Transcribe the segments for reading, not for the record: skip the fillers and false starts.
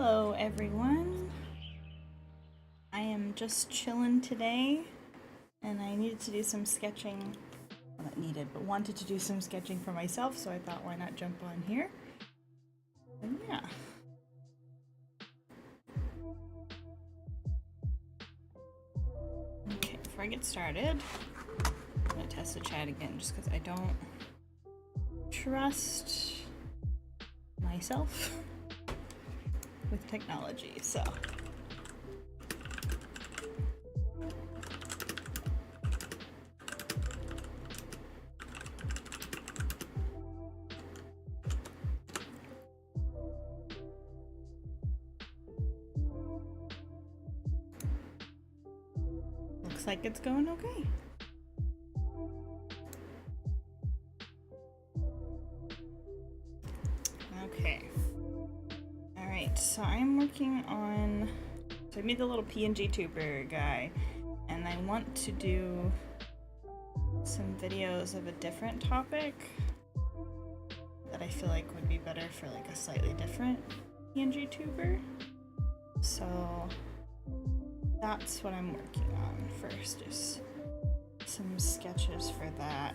Hello everyone. I am just chilling today and I needed to do some sketching. Well, not needed, but wanted to do some sketching for myself, so I thought why not jump on here. And yeah. Okay, before I get started, I'm gonna test the chat again just because I don't trust myself with technology, so. Looks like it's going okay. Okay. Alright, so I'm working on... So I made the little PNG tuber guy, and I want to do some videos of a different topic that I feel like would be better for like a slightly different PNG tuber. So that's what I'm working on first, is some sketches for that.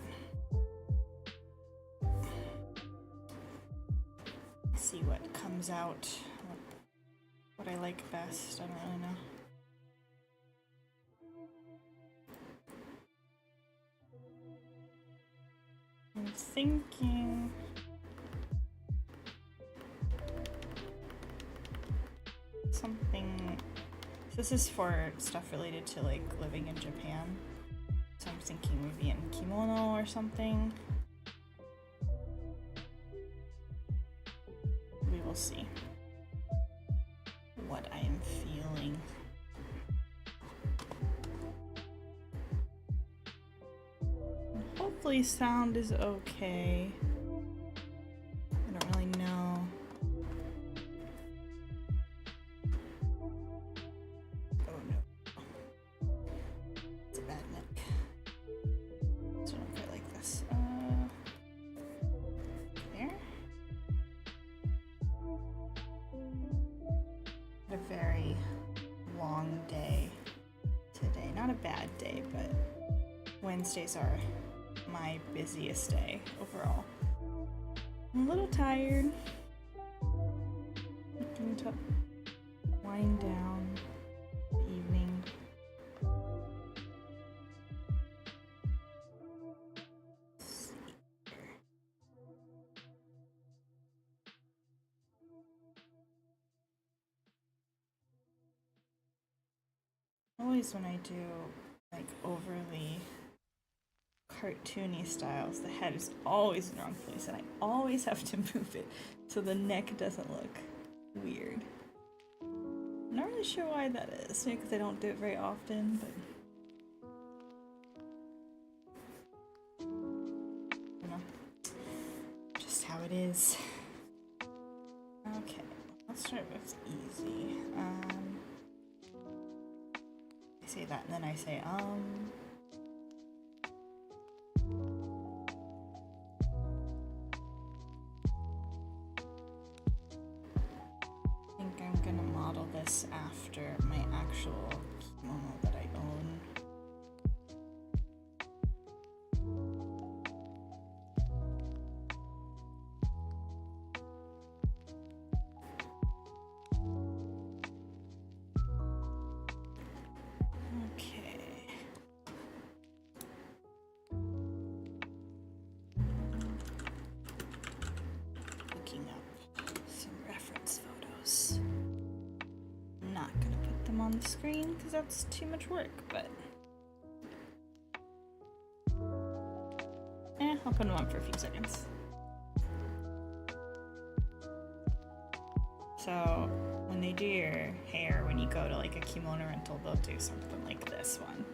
See what comes out, what I like best. I don't really know. I'm thinking something. This is for stuff related to like living in Japan. So I'm thinking maybe in kimono or something. We will see what I am feeling. And hopefully sound is okay. I don't really know. Oh no. It's a bad neck. So I don't quite like this. There. A very long day today. Not a bad day, but Wednesdays are my busiest day overall. I'm a little tired. Looking to wind down the evening. Let's see here. Always when I do like overly cartoony styles, the head is always in the wrong place and I always have to move it so the neck doesn't look weird. I'm not really sure why that is, maybe because I don't do it very often, but I don't know. Just how it is. Okay, let's start with easy. I say that and then I say I think I'm gonna model this after my actual kimono that I own. On the screen because that's too much work, but I'll put them on for a few seconds. So when they do your hair, when you go to like a kimono rental, they'll do something like this one.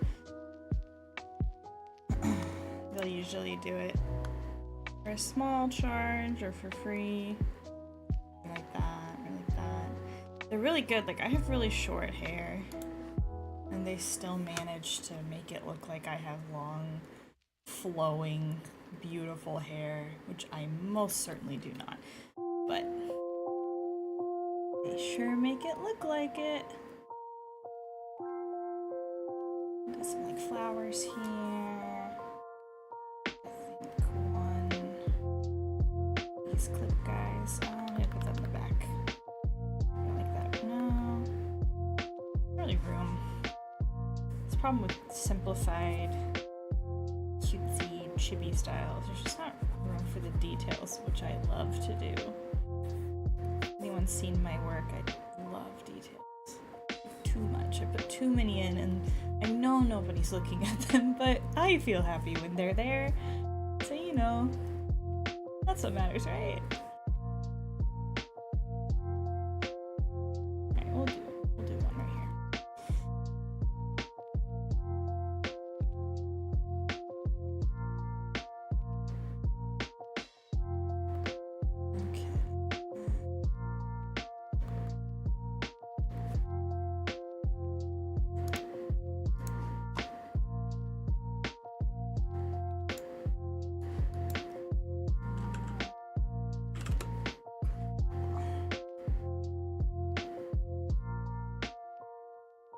They'll usually do it for a small charge or for free, like that. They're really good. Like, I have really short hair and they still manage to make it look like I have long, flowing, beautiful hair, which I most certainly do not. But They sure make it look like it. There's some like flowers here. I think one. These clip guys. I'm gonna put that in the back. Like that. No. Not really room. It's a problem with simplified, cutesy, chibi styles. There's just not room for the details, which I love to do. If anyone's seen my work, I love details. Too much. I put too many in, and I know nobody's looking at them, but I feel happy when they're there. So, you know, that's what matters, right? Alright, we'll do one right here. Okay.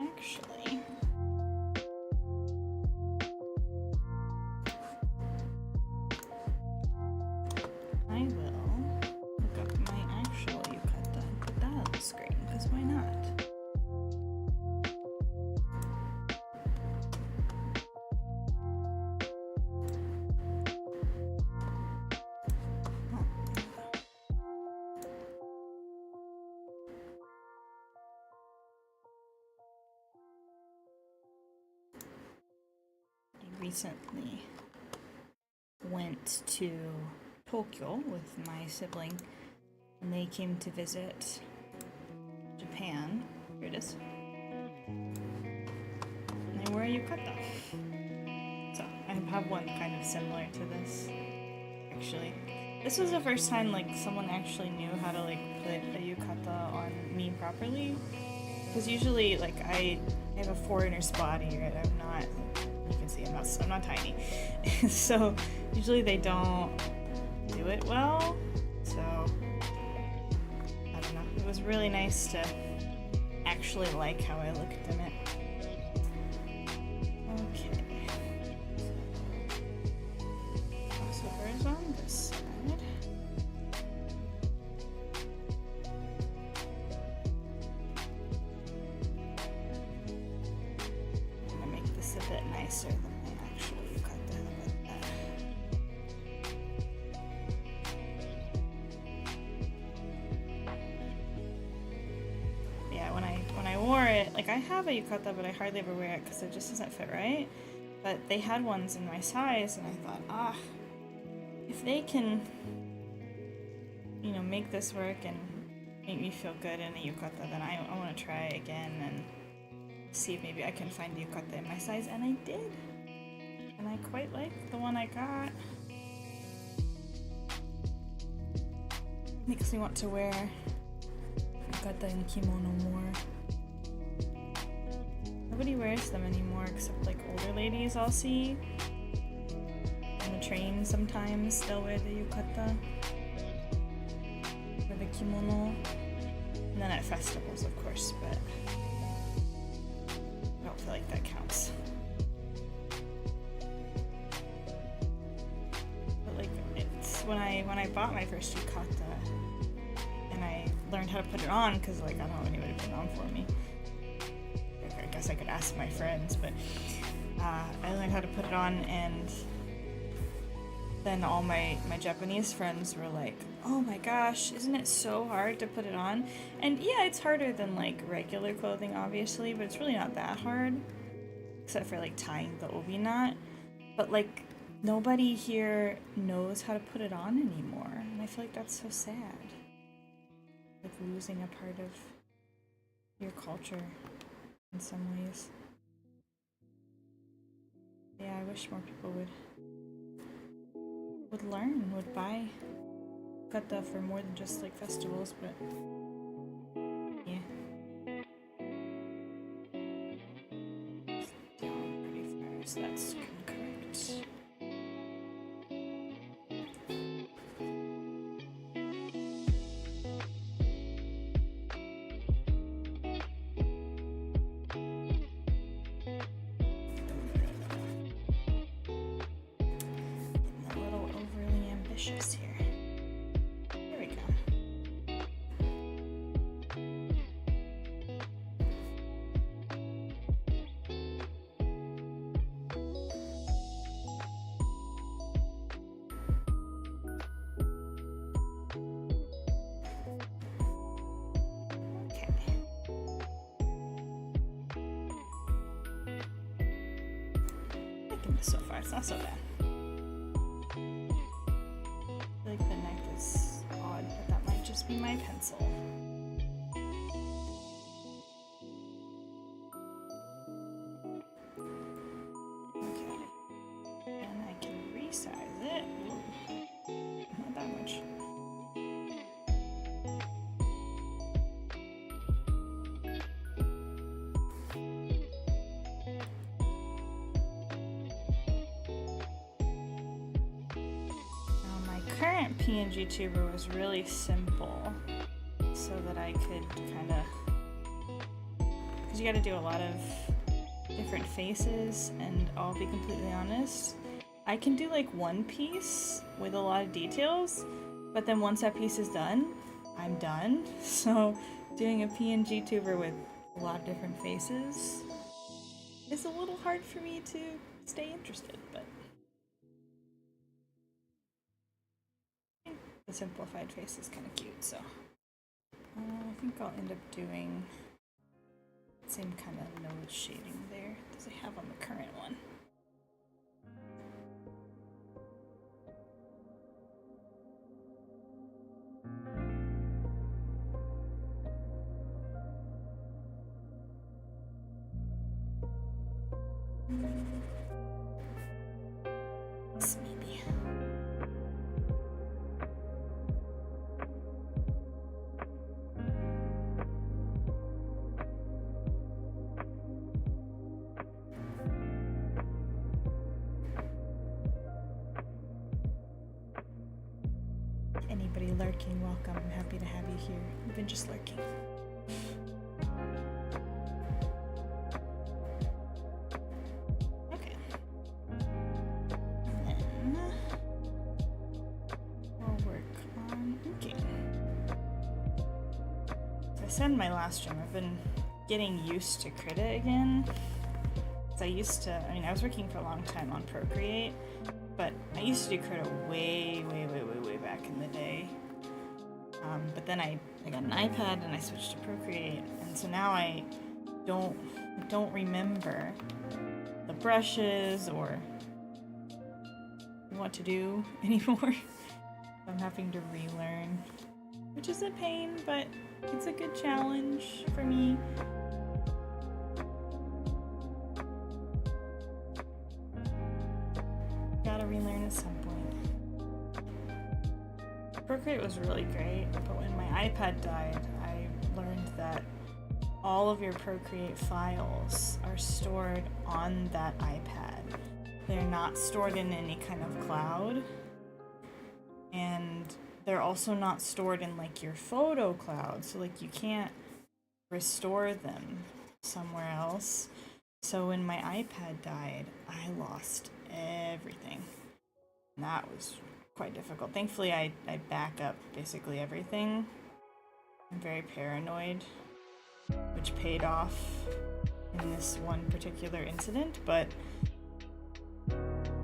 Actually, I will look up my actual yukata and put that on the screen, because why not? I recently went to Tokyo with my sibling, and they came to visit Japan. Here it is. And I wear a yukata. So I have one kind of similar to this, actually. This was the first time like someone actually knew how to like put a yukata on me properly. Because usually like I have a foreigner's body, right? I'm not, you can see I'm not tiny. So usually they don't do it well. So I don't know. It was really nice to actually like how I looked in it. Okay. Crossovers on this side. I'm gonna make this a bit nicer than my actual yukata. Yeah, when I wore it, like I have a yukata, but I hardly ever wear it because it just doesn't fit right. But they had ones in my size, and I thought, if they can, you know, make this work and make me feel good in a yukata, then I want to try again and see if maybe I can find a yukata in my size, and I did. And I quite like the one I got. Makes me want to wear yukata and kimono more. Nobody wears them anymore except like older ladies I'll see. On the train sometimes they'll wear the yukata or the kimono. And then at festivals, of course, but I don't feel like that counts. But like it's when I bought my first yukata and I learned how to put it on, because like I don't know anybody to put it on for me. I guess I could ask my friends, but I learned how to put it on, and then all my Japanese friends were like, oh my gosh, isn't it so hard to put it on? And yeah, it's harder than like regular clothing, obviously, but it's really not that hard, except for like tying the obi knot. But like nobody here knows how to put it on anymore, and I feel like that's so sad. Like losing a part of your culture in some ways. Yeah, I wish more people would learn, would buy yukata for more than just like festivals, but yeah. Down pretty far, so that's correct. ambitious here. There we go. Okay. Liking this so far, it's not so bad. I feel like the neck is odd, but that might just be my pencil. Okay. And I can resize it. Ooh. Not that much. Current PNG tuber was really simple, so that I could kind of, because you got to do a lot of different faces, and I'll be completely honest, I can do like one piece with a lot of details, but then once that piece is done, I'm done. So doing a PNG tuber with a lot of different faces is a little hard for me to stay interested, but the simplified face is kind of cute, so I think I'll end up doing the same kind of nose shading there as I have on the current one. Maybe. Anybody lurking, welcome. I'm happy to have you here. You've been just lurking. Okay. And then we'll work on inking. As I said in my last stream, I've been getting used to Krita again. I was working for a long time on Procreate, but I used to do Krita way back in the day. But then I got an iPad and I switched to Procreate, and so now I don't remember the brushes or what to do anymore. I'm having to relearn, which is a pain, but it's a good challenge for me. Gotta relearn at some point. Procreate was really great, but when my iPad died, I learned that all of your Procreate files are stored on that iPad. They're not stored in any kind of cloud, and they're also not stored in like your photo cloud, so like you can't restore them somewhere else. So when my iPad died, I lost everything. And that was quite difficult. Thankfully, I back up basically everything. I'm very paranoid, which paid off in this one particular incident, but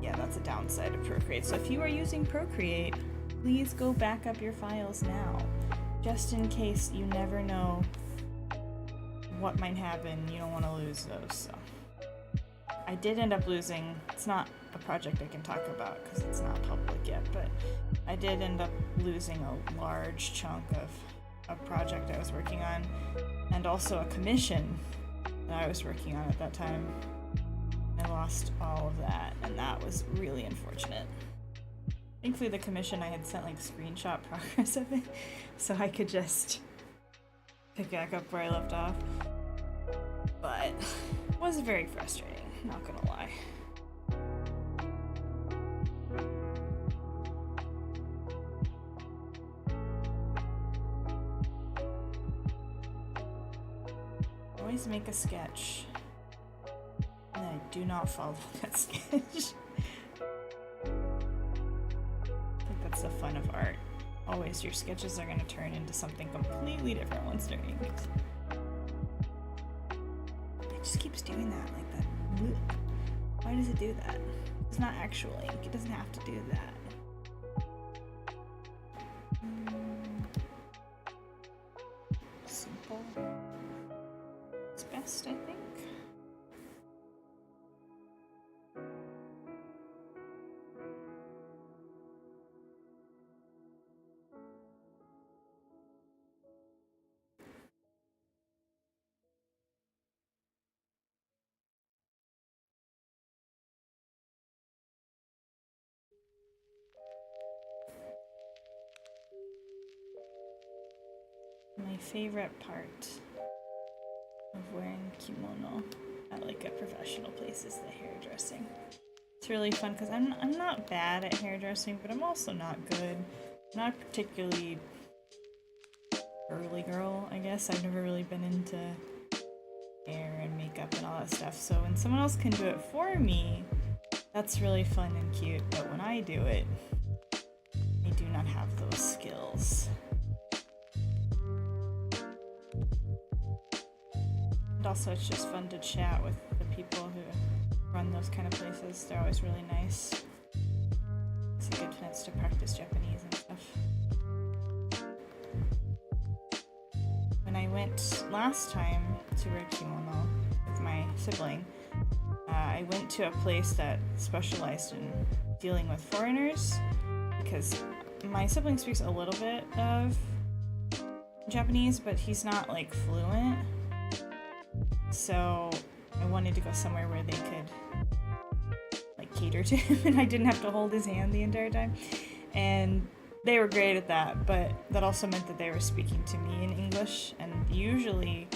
yeah, that's a downside of Procreate. So if you are using Procreate, please go back up your files now, just in case. You never know what might happen. You don't want to lose those. So I did end up losing, it's not a project I can talk about because it's not public yet, but I did end up losing a large chunk of a project I was working on, and also a commission that I was working on at that time. I lost all of that, and that was really unfortunate. Thankfully the commission, I had sent like screenshot progress of it, so I could just pick back up where I left off. But it was very frustrating, not gonna lie. Always make a sketch, and I do not follow that sketch. I think that's the fun of art. Always your sketches are going to turn into something completely different once they're inked. It just keeps doing that, like that. Why does it do that? It's not actual ink. It doesn't have to do that. Simple. It's best, I think. My favorite part of wearing kimono at like a professional place is the hairdressing. It's really fun because I'm not bad at hairdressing, but I'm also not good. I'm not particularly girly girl, I guess. I've never really been into hair and makeup and all that stuff. So when someone else can do it for me, that's really fun and cute. But when I do it, I do not have those skills. And also it's just fun to chat with the people who run those kind of places. They're always really nice. It's a good chance to practice Japanese and stuff. When I went last time to wear kimono with my sibling, I went to a place that specialized in dealing with foreigners because my sibling speaks a little bit of Japanese, but he's not like fluent. So I wanted to go somewhere where they could like cater to him and I didn't have to hold his hand the entire time. And they were great at that, but that also meant that they were speaking to me in English. And usually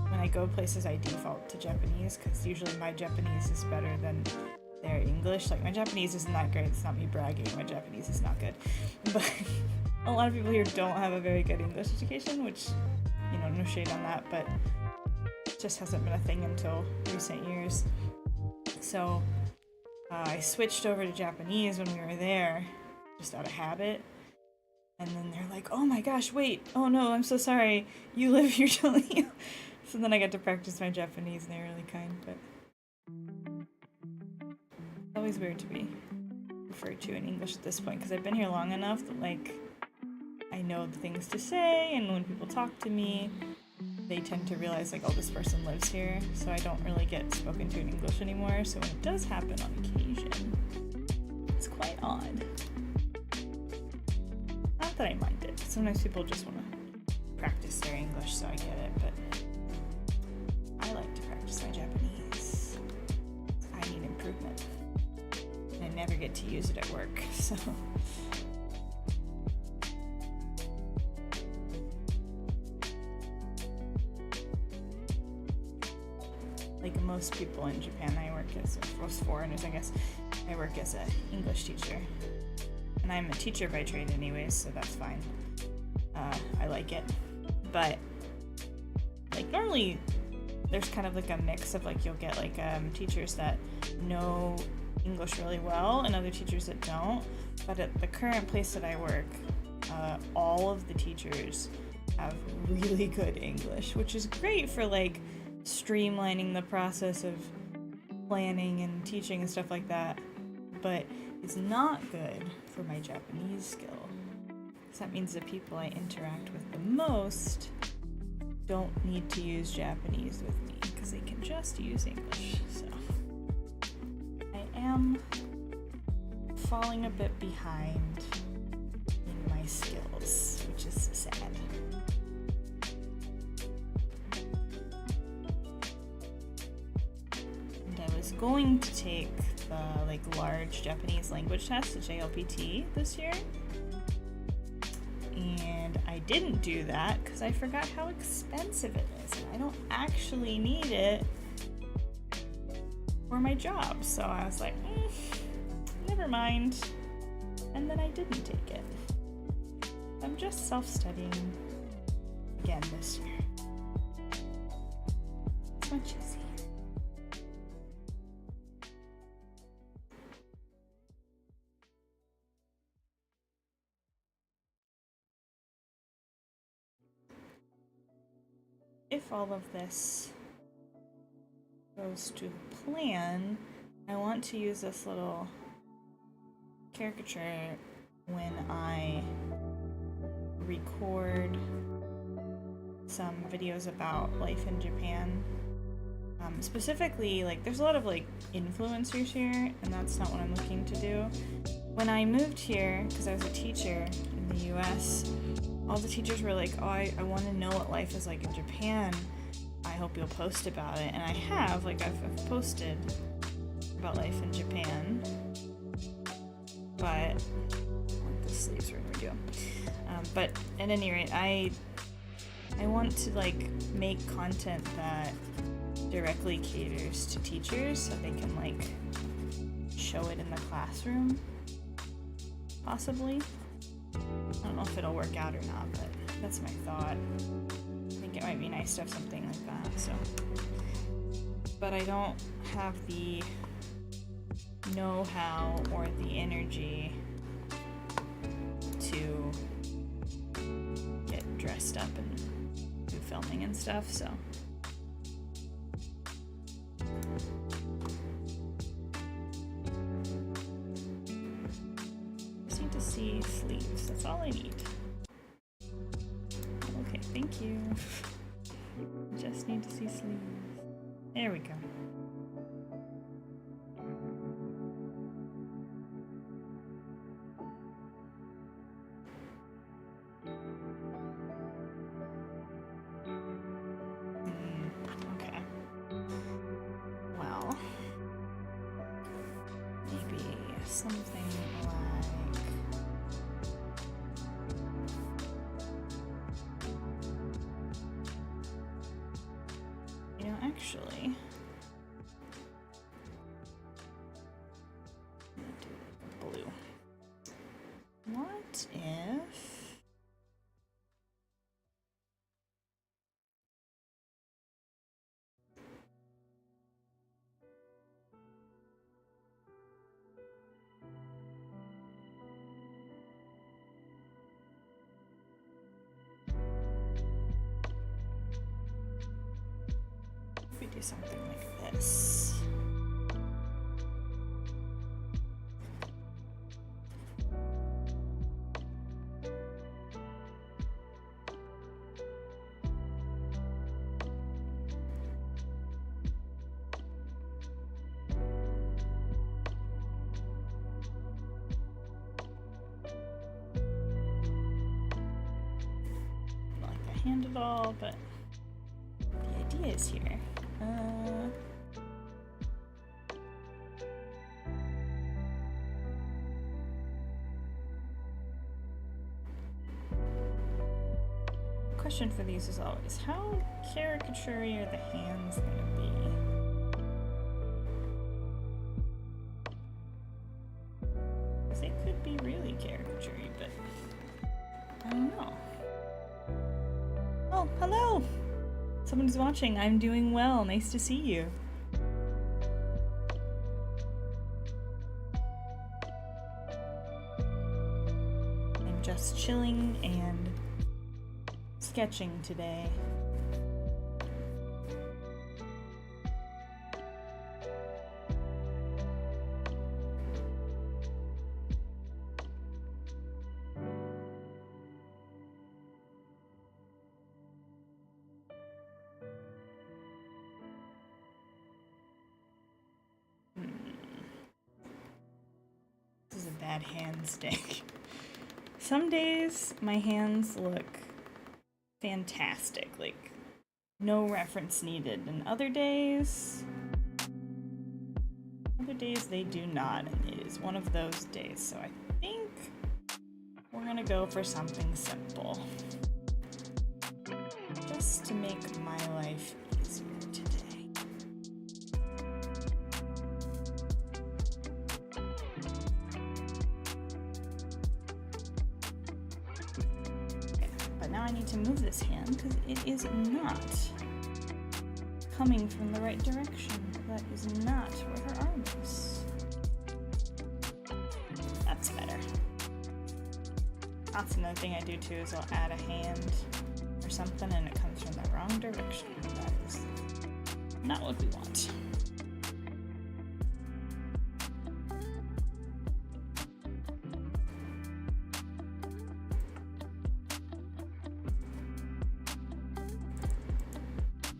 when I go places I default to Japanese because usually my Japanese is better than their English. Like my Japanese isn't that great, it's not me bragging, my Japanese is not good. But a lot of people here don't have a very good English education, which, you know, no shade on that, but just hasn't been a thing until recent years. So I switched over to Japanese when we were there, just out of habit. And then they're like, oh my gosh, wait, oh no, I'm so sorry, you live here, don't you? So then I got to practice my Japanese and they were really kind, but it's always weird to be referred to in English at this point because I've been here long enough that like I know the things to say, and when people talk to me, they tend to realize like, oh, this person lives here, so I don't really get spoken to in English anymore. So when it does happen on occasion, it's quite odd. Not that I mind it. Sometimes people just want to practice their English, so I get it, but I like to practice my Japanese. I need improvement. And I never get to use it at work, so... Like most people in Japan, I work as, most foreigners I guess, I work as an English teacher. And I'm a teacher by trade anyways, so that's fine. I like it. But, like normally, there's kind of like a mix of like, you'll get like teachers that know English really well and other teachers that don't. But at the current place that I work, all of the teachers have really good English, which is great for like streamlining the process of planning and teaching and stuff like that, but it's not good for my Japanese skill. So that means the people I interact with the most don't need to use Japanese with me because they can just use English. So I am falling a bit behind in my skills, which is sad. Going to take the like large Japanese language test, the JLPT, this year, and I didn't do that because I forgot how expensive it is, and I don't actually need it for my job. So I was like, never mind, and then I didn't take it. I'm just self-studying again this year. It's much easier. all of this goes to plan, I want to use this little caricature when I record some videos about life in Japan. Specifically, like, there's a lot of like influencers here, and that's not what I'm looking to do. When I moved here, because I was a teacher in the US, all the teachers were like, oh, I want to know what life is like in Japan. I hope you'll post about it. And I have, like, I've posted about life in Japan. But, like, the sleeves we're gonna do. But at any rate, I want to, like, make content that directly caters to teachers so they can, like, show it in the classroom, possibly. I don't know if it'll work out or not, but that's my thought. I think it might be nice to have something like that, so. But I don't have the know-how or the energy to get dressed up and do filming and stuff, so. Just need to see sleeves, that's all I need. Okay, thank you. Just need to see sleeves. There we go. Okay. Well, maybe something like... You know, actually... I'm gonna do blue. What if... if we do something like this? Not like the hand at all, but the idea is here. Question for these is always, how caricature-y are the hands gonna be? 'Cause they could be really caricature-y, but I don't know. Oh, hello! Someone's watching. I'm doing well. Nice to see you. I'm just chilling and sketching today. This is a bad hand stick. Some days my hands look fantastic, like no reference needed, and other days they do not, and it is one of those days, so I think we're gonna go for something simple just to make my life easier today. But now I need to move this hand because it is not coming from the right direction. That is not where her arm is. That's better. That's another thing I do too, is I'll add a hand for something and it comes from the wrong direction. That is not what we want.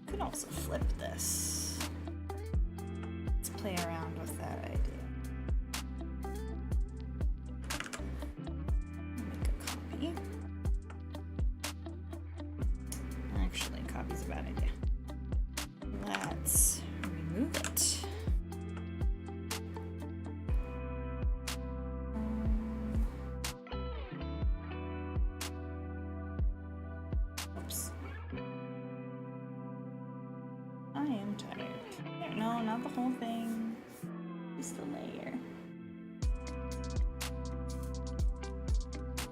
Could also flip this. Let's play around with that idea. Actually, copy's a bad idea. Let's remove it. Oops. I am tired. No, not the whole thing. Just the layer.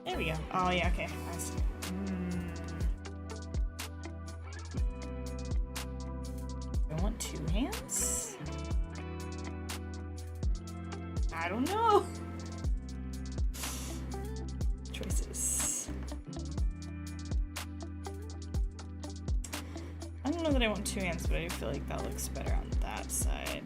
There we go. Oh yeah, okay. I see. I want 2 hands? I don't know. Choices. I don't know that I want 2 hands, but I feel like that looks better on that side.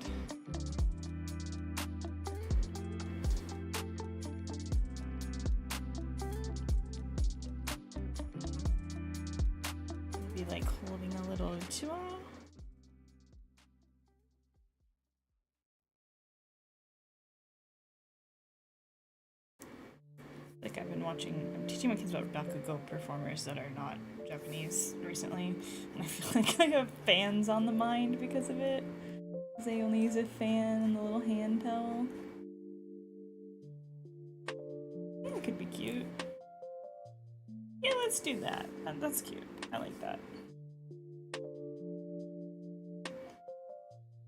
Maybe like holding a little uchiwa. Like I'm teaching my kids about bakugo performers that are not Japanese recently, and I feel like I have fans on the mind because of it. Because they only use a fan and the little hand towel. Yeah, it could be cute. Yeah, let's do that. That's cute. I like that.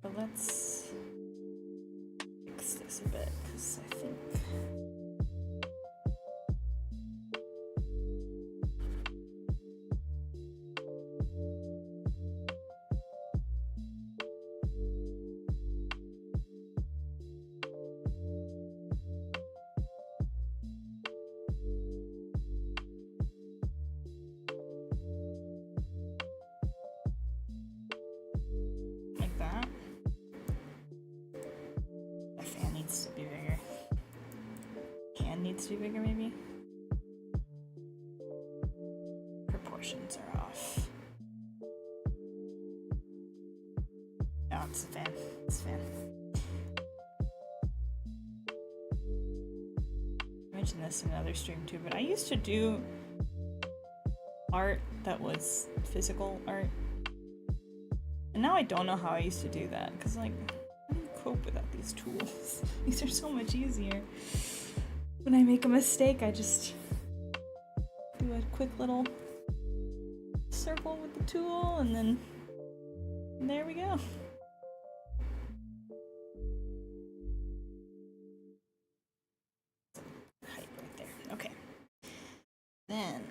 But let's fix this a bit, because I think... like that. The fan needs to be bigger. Hand needs to be bigger, maybe? Proportions are off. No, it's a fan. It's a fan. I mentioned this in another stream too, but I used to do art that was physical art. And now I don't know how I used to do that, because like, how do you cope without these tools? These are so much easier. When I make a mistake, I just do a quick little circle with the tool, and then there we go. Height right there. Okay. Then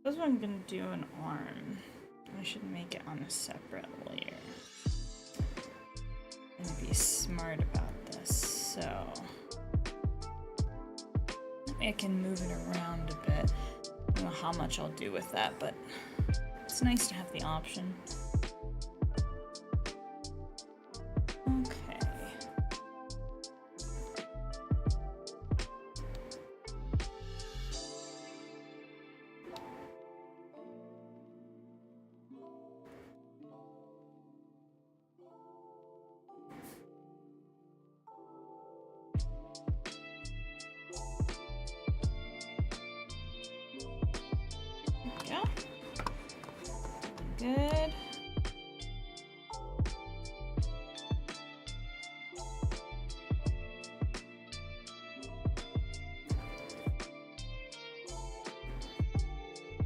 this one I'm gonna do an arm. I should make it on a separate layer. I'm gonna be smart about this, so maybe I can move it around a bit. I don't know how much I'll do with that, but it's nice to have the option. Okay. Good.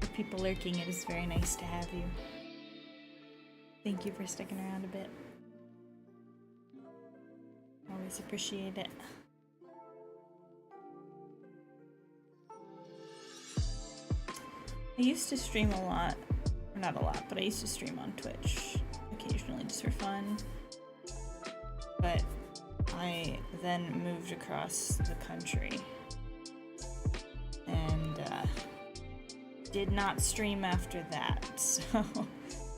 For people lurking, it is very nice to have you. Thank you for sticking around a bit. Always appreciate it. I used to stream a lot. Not a lot, but I used to stream on Twitch occasionally just for fun. But I then moved across the country and did not stream after that, so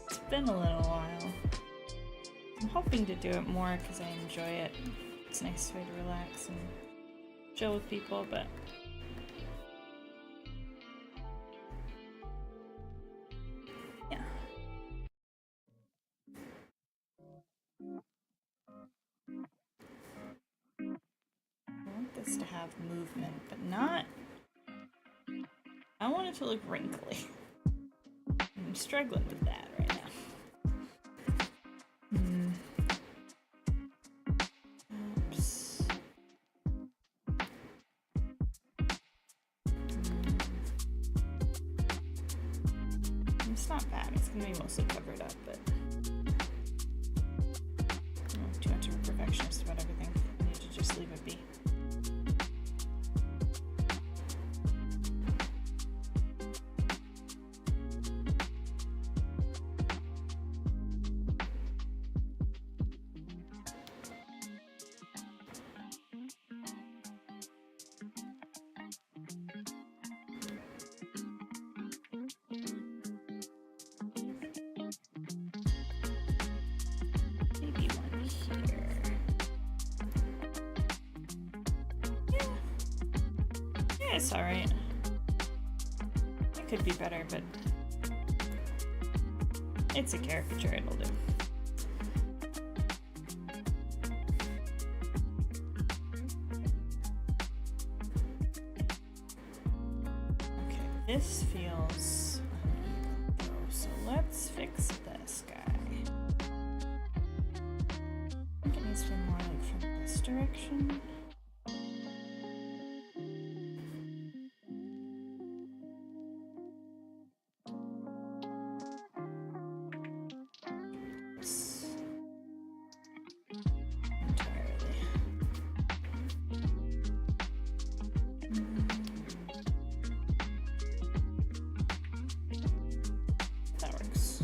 it's been a little while. I'm hoping to do it more because I enjoy it. It's a nice way to relax and chill with people, but yeah. I want this to have movement, but not... I want it to look wrinkly. I'm struggling with that right now. Oops. It's not bad. It's gonna be mostly covered up, but I'm too much of a perfectionist about everything. I need to just leave it be. Maybe one here. Yeah, it's alright. It could be better, but it's a caricature, it'll do. Okay, this feels uneven though, so let's fix this guy. I think it needs to be more like from this direction. Entirely. That works.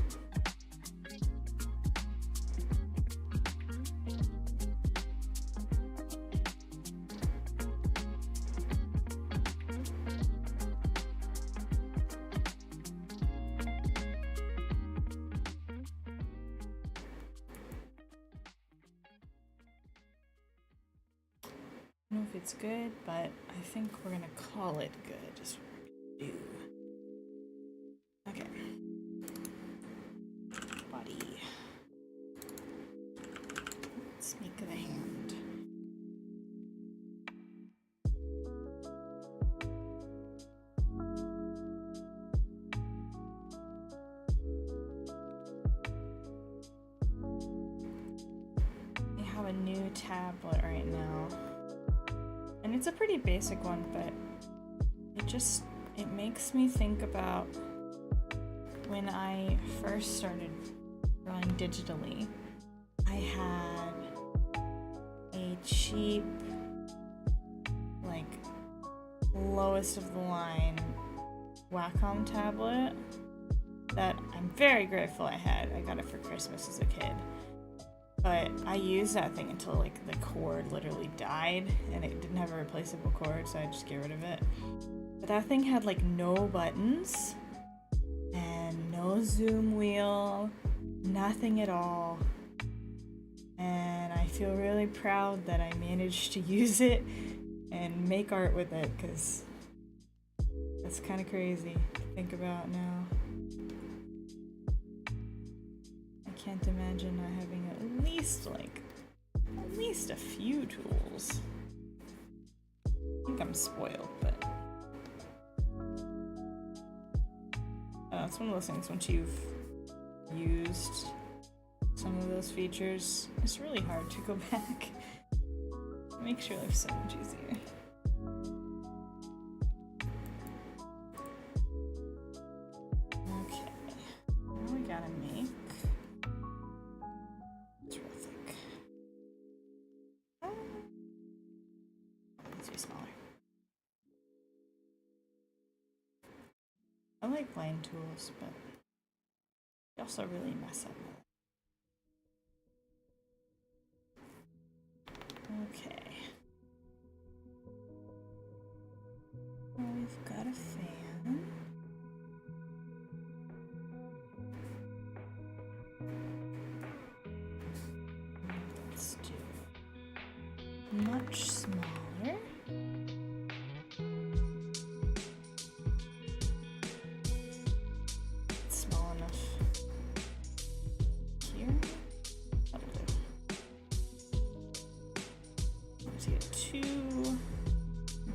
I don't know if it's good, but I think we're gonna call it good. Just do. Okay. Body. Let's make the hand. I have a new tablet right now. And it's a pretty basic one, but it makes me think about when I first started drawing digitally. I had a cheap, like, lowest of the line Wacom tablet that I'm very grateful I had. I got it for Christmas as a kid. But I used that thing until like the cord literally died and it didn't have a replaceable cord, so I just get rid of it. But that thing had like no buttons and no zoom wheel, nothing at all. And I feel really proud that I managed to use it and make art with it, because that's kind of crazy to think about now. I can't imagine not having at least a few tools. I think I'm spoiled, but it's one of those things, once you've used some of those features, it's really hard to go back. It makes your life so much easier. Okay, now we gotta make... It's real thick. Needs to be smaller. I like line tools, but they also really mess up with it. Okay. Well, we've got a fan. Let's do much smaller. It's small enough here. That'll do. Let's get too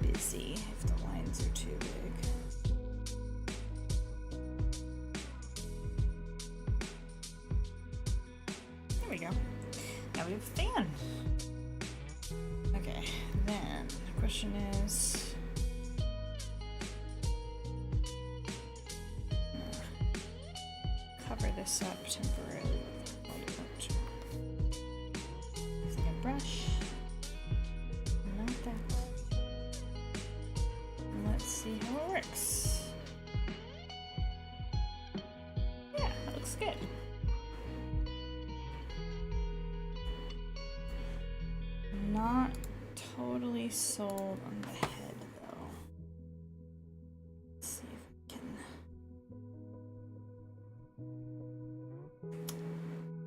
busy if the lines are too big. There we go. Now we have a fan. Okay, then the question is, cover this up temporarily with white wood. Using a brush, not that. And let's see how it works. Yeah, that looks good. Not totally sold on the head though. Let's see if we can.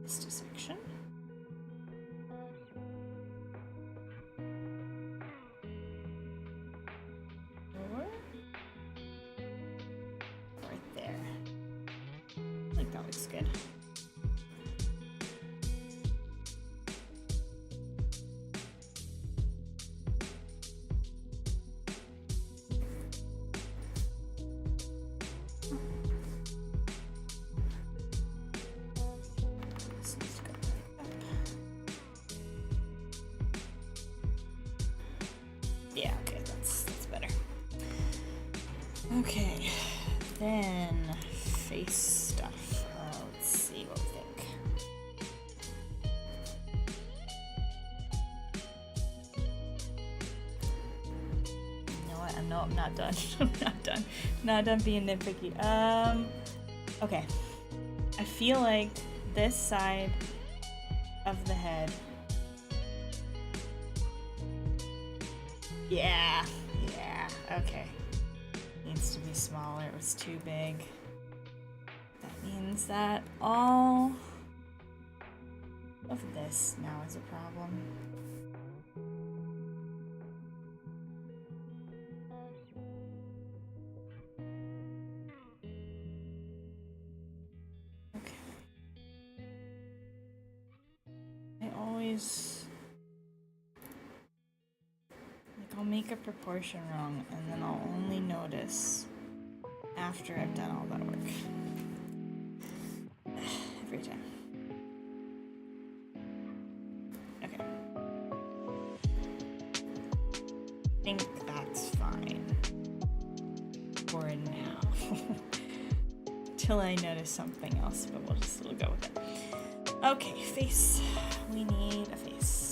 Just a section. Or right there. I think that looks good. Yeah, okay, that's better. Okay, then face stuff. Let's see what we think. You know what? I'm not done. I'm not done. Not done being nitpicky. Okay. I feel like this side of the head. Yeah, okay. Needs to be smaller, it was too big. That means that all of this now is a problem. Okay. I always... I'll make a proportion wrong and then I'll only notice after I've done all that work. Every time. Okay. I think that's fine. For now. Till I notice something else, but we'll go with it. Okay, face. We need a face.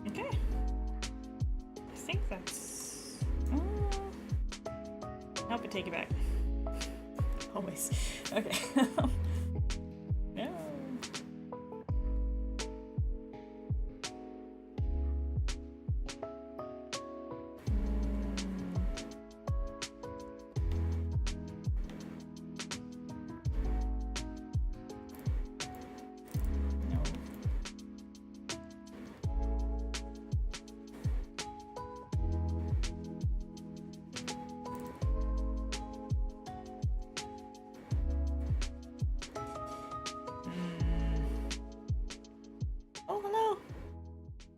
Okay. I think that's... Nope, I take it back. Always. Okay. No.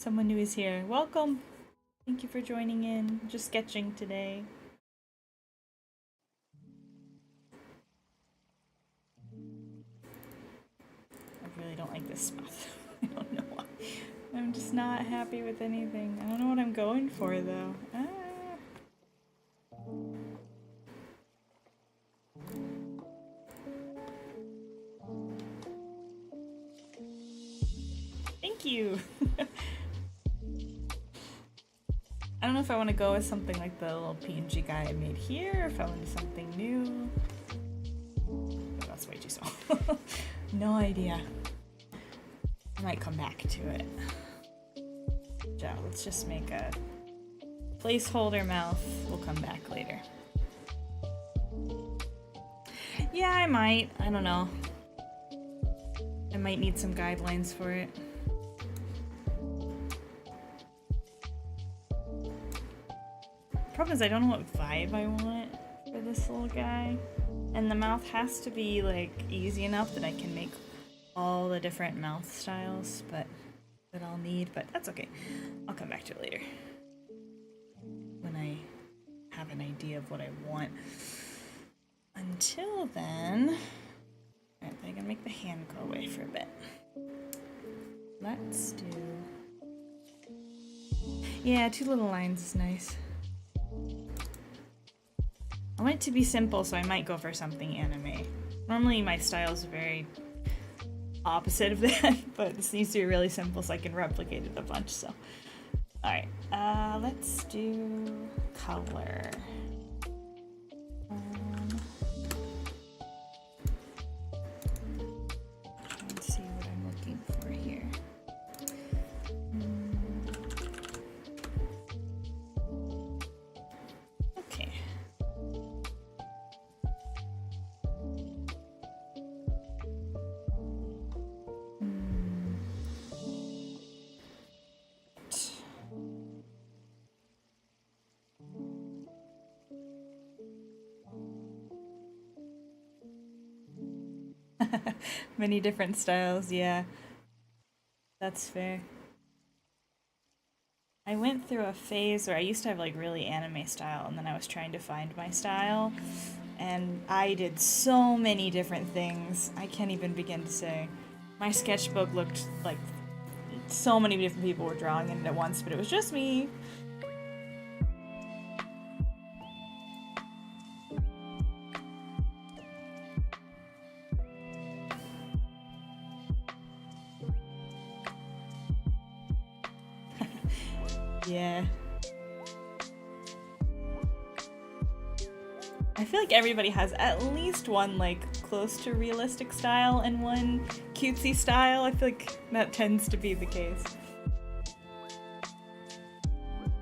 Someone new is here. Welcome! Thank you for joining in. Just sketching today. I really don't like this spot. I don't know why. I'm just not happy with anything. I don't know what I'm going for though. Thank you! I don't know if I want to go with something like the little PNG guy I made here, or if I want to do something new. Oh, that's way too small. No idea. I might come back to it. Yeah, let's just make a placeholder mouth. We'll come back later. Yeah, I might. I don't know. I might need some guidelines for it. Problem is I don't know what vibe I want for this little guy. And the mouth has to be like easy enough that I can make all the different mouth styles that I'll need, but that's okay. I'll come back to it later when I have an idea of what I want. Until then, I think I'm gonna make the hand go away for a bit. Let's do... Yeah, 2 little lines is nice. I want it to be simple, so I might go for something anime. Normally my style is very opposite of that, but this needs to be really simple so I can replicate it a bunch, so. Alright, let's do color. Try and see what I'm looking for here. Okay. Many different styles, yeah. That's fair. I went through a phase where I used to have like really anime style, and then I was trying to find my style, and I did so many different things. I can't even begin to say. My sketchbook looked like so many different people were drawing in it at once, but it was just me. Yeah. I feel like everybody has at least one like close to realistic style and one cutesy style. I feel like that tends to be the case.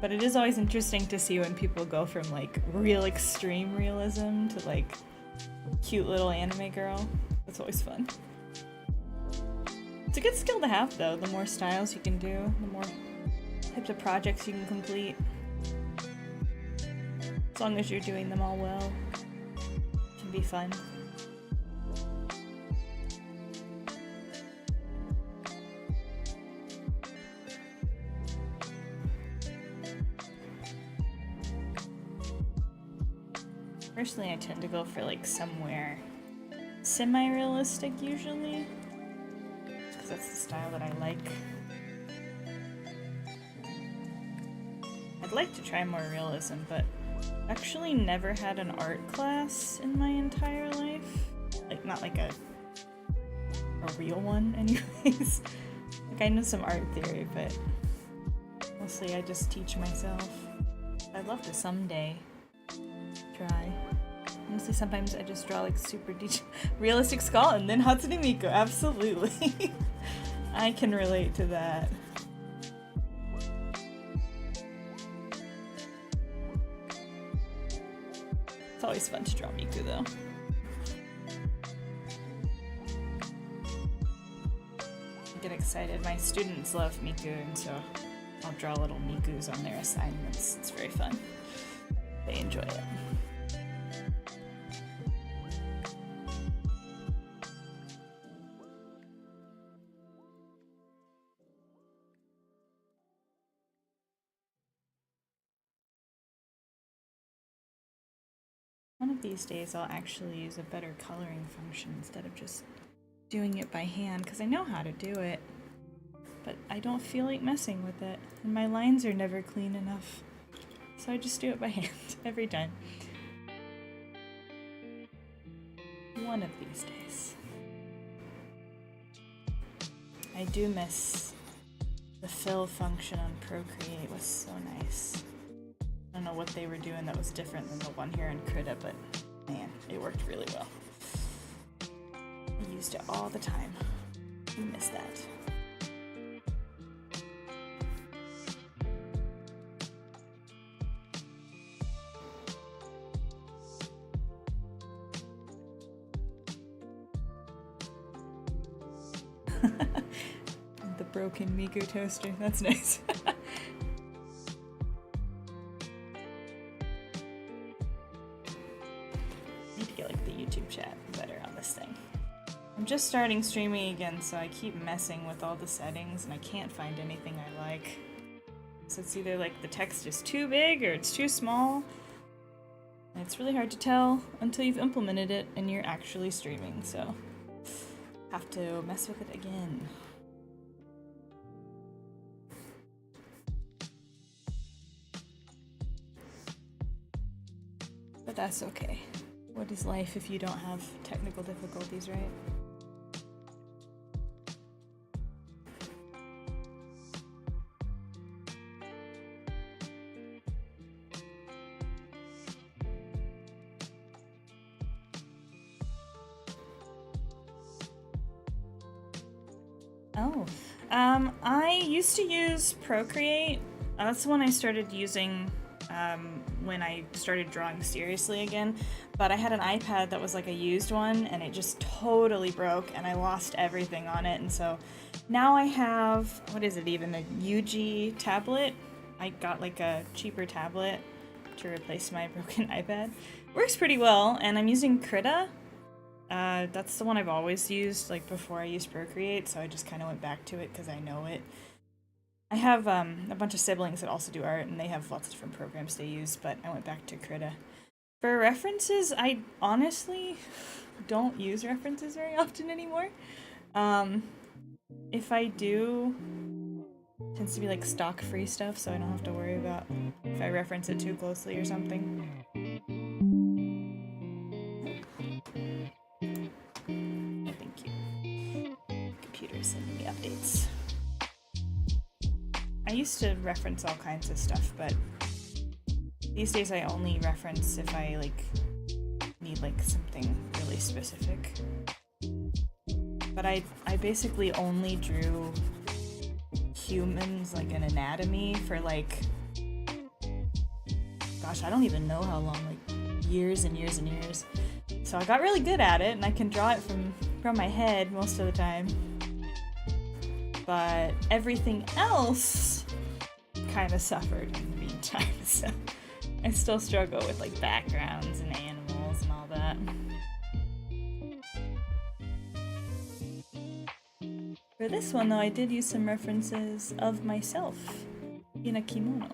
But it is always interesting to see when people go from like real extreme realism to like cute little anime girl. That's always fun. It's a good skill to have though. The more styles you can do, the more types of projects you can complete. As long as you're doing them all well, it can be fun. Personally, I tend to go for like somewhere semi-realistic usually, because that's the style that I like. I'd like to try more realism, but actually never had an art class in my entire life. Like, not like a real one anyways. Like, I know some art theory, but mostly I just teach myself. I'd love to someday try. Honestly, sometimes I just draw like super realistic skull and then Hatsune Miku, absolutely. I can relate to that. It's always fun to draw Miku though. I get excited. My students love Miku, and so I'll draw little Mikus on their assignments. It's very fun. They enjoy it. One of these days I'll actually use a better coloring function instead of just doing it by hand, because I know how to do it, but I don't feel like messing with it, and my lines are never clean enough, so I just do it by hand every time. One of these days. I do miss the fill function on Procreate. It was so nice. I don't know what they were doing that was different than the one here in Krita, but man, it worked really well. I used it all the time. I miss that. The broken Miku toaster. That's nice. Need to get like the YouTube chat better on this thing. I'm just starting streaming again, so I keep messing with all the settings and I can't find anything I like. So it's either like the text is too big or it's too small. And it's really hard to tell until you've implemented it and you're actually streaming, so have to mess with it again. But that's okay. What is life if you don't have technical difficulties, right? Oh, I used to use Procreate. That's the one I started using when I started drawing seriously again, but I had an iPad that was like a used one and it just totally broke and I lost everything on it, and so now I have, what is it even, a UG tablet? I got like a cheaper tablet to replace my broken iPad. Works pretty well, and I'm using Krita. That's the one I've always used, like before I used Procreate, so I just kind of went back to it because I know it. I have a bunch of siblings that also do art, and they have lots of different programs they use, but I went back to Krita. For references, I honestly don't use references very often anymore. If I do, it tends to be like stock free stuff, so I don't have to worry about if I reference it too closely or something. Thank you. Computer's sending me updates. I used to reference all kinds of stuff, but these days I only reference if I like need like something really specific. But I basically only drew humans, like an anatomy, for like, gosh, I don't even know how long, like years and years and years. So I got really good at it, and I can draw it from my head most of the time. But everything else kind of suffered in the meantime, so I still struggle with like backgrounds and animals and all that. For this one though, I did use some references of myself in a kimono.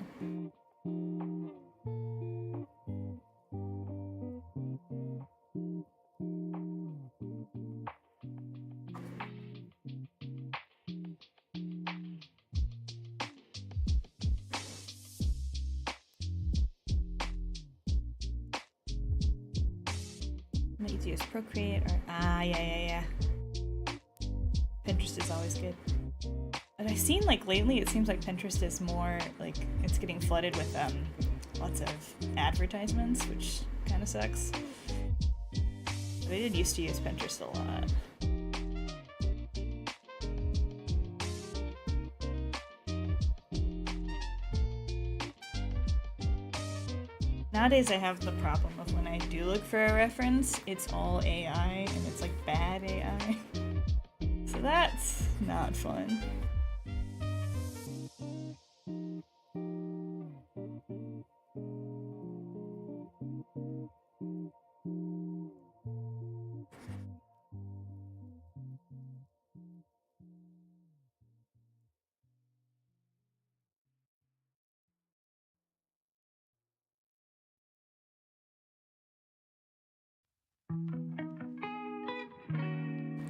I might use Procreate or yeah. Pinterest is always good. But I've seen like lately it seems like Pinterest is more like it's getting flooded with lots of advertisements, which kind of sucks. But I did used to use Pinterest a lot. Nowadays I have the problem of when I do look for a reference, it's all AI and it's like bad AI. So that's not fun.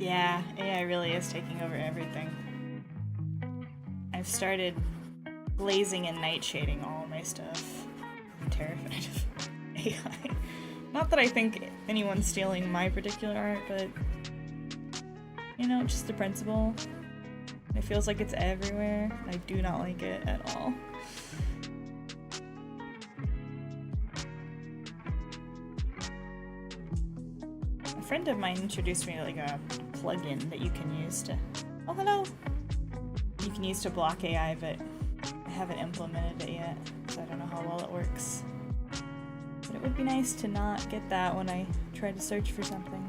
Yeah, AI really is taking over everything. I've started glazing and night shading all my stuff. I'm terrified of AI. Not that I think anyone's stealing my particular art, but you know, just the principle. It feels like it's everywhere. I do not like it at all. A friend of mine introduced me to like a plugin that you can use to... Oh, hello! You can use to block AI, but I haven't implemented it yet, so I don't know how well it works. But it would be nice to not get that when I try to search for something.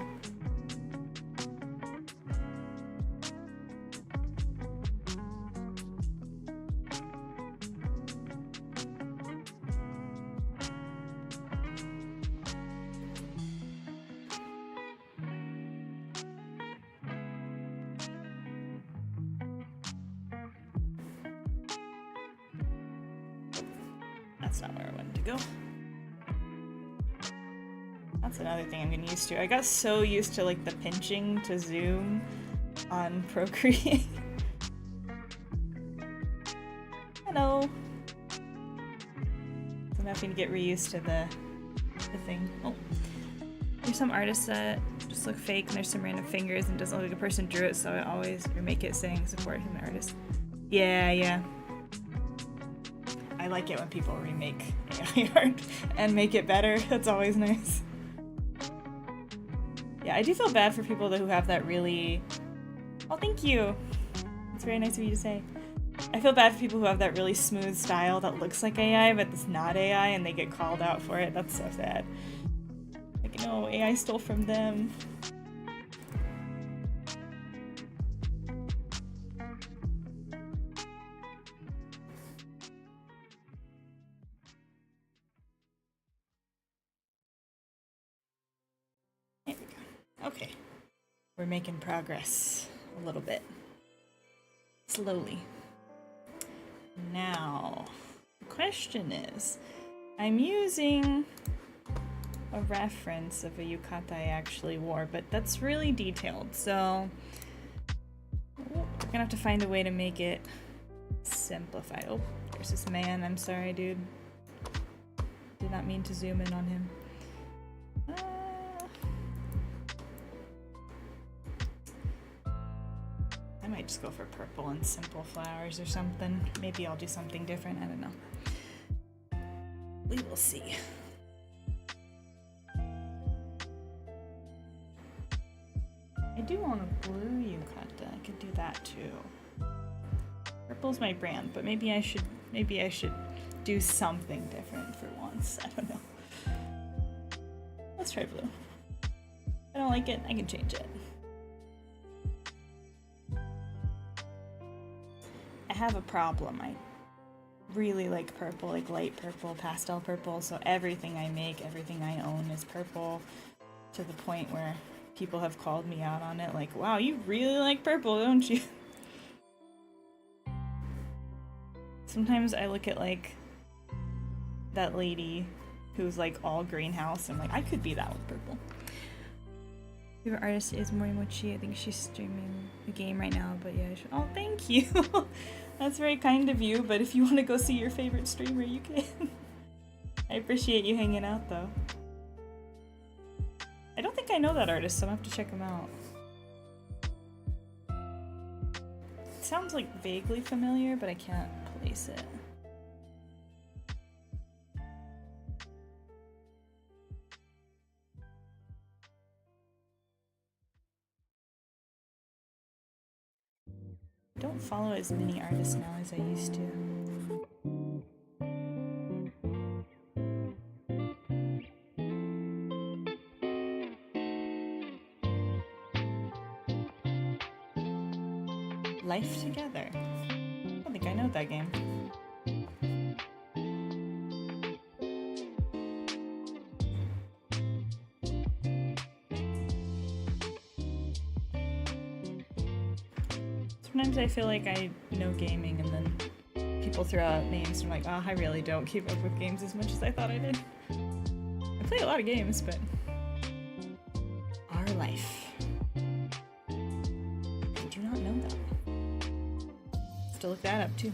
That's not where I wanted to go. That's another thing I'm getting used to. I got so used to like the pinching to zoom on Procreate. Hello. So I'm having to get reused to the thing. Oh. There's some artists that just look fake and there's some random fingers and doesn't look like a person drew it, so I always remake it saying support human artist. Yeah. I like it when people remake AI art and make it better. That's always nice. Yeah, I do feel bad for people who have that really... Oh, thank you! It's very nice of you to say. I feel bad for people who have that really smooth style that looks like AI, but it's not AI, and they get called out for it. That's so sad. Like, no, AI stole from them. There we go. Okay. We're making progress a little bit. Slowly. Now, the question is, I'm using a reference of a yukata I actually wore, but that's really detailed, so we're gonna have to find a way to make it simplified. Oh, there's this man. I'm sorry, dude. Did not mean to zoom in on him. I might just go for purple and simple flowers or something. Maybe I'll do something different. I don't know. We will see. I do want a blue yukata. I could do that too. Purple's my brand, but maybe I should do something different for once. I don't know. Let's try blue. If I don't like it, I can change it. I have a problem. I really like purple, like light purple, pastel purple, so everything I make, everything I own is purple, to the point where people have called me out on it, like, wow, you really like purple, don't you? Sometimes I look at, like, that lady who's, like, all greenhouse, and I'm like, I could be that with purple. Favorite artist is Morimochi. I think she's streaming the game right now, but yeah, oh, thank you! That's very kind of you, but if you want to go see your favorite streamer, you can. I appreciate you hanging out, though. I don't think I know that artist, so I'm gonna have to check him out. It sounds like vaguely familiar, but I can't place it. I don't follow as many artists now as I used to. Life Together. I don't think I know that game. Sometimes I feel like I know gaming and then people throw out names and I'm like, oh, I really don't keep up with games as much as I thought I did. I play a lot of games, but our life. to look that up too.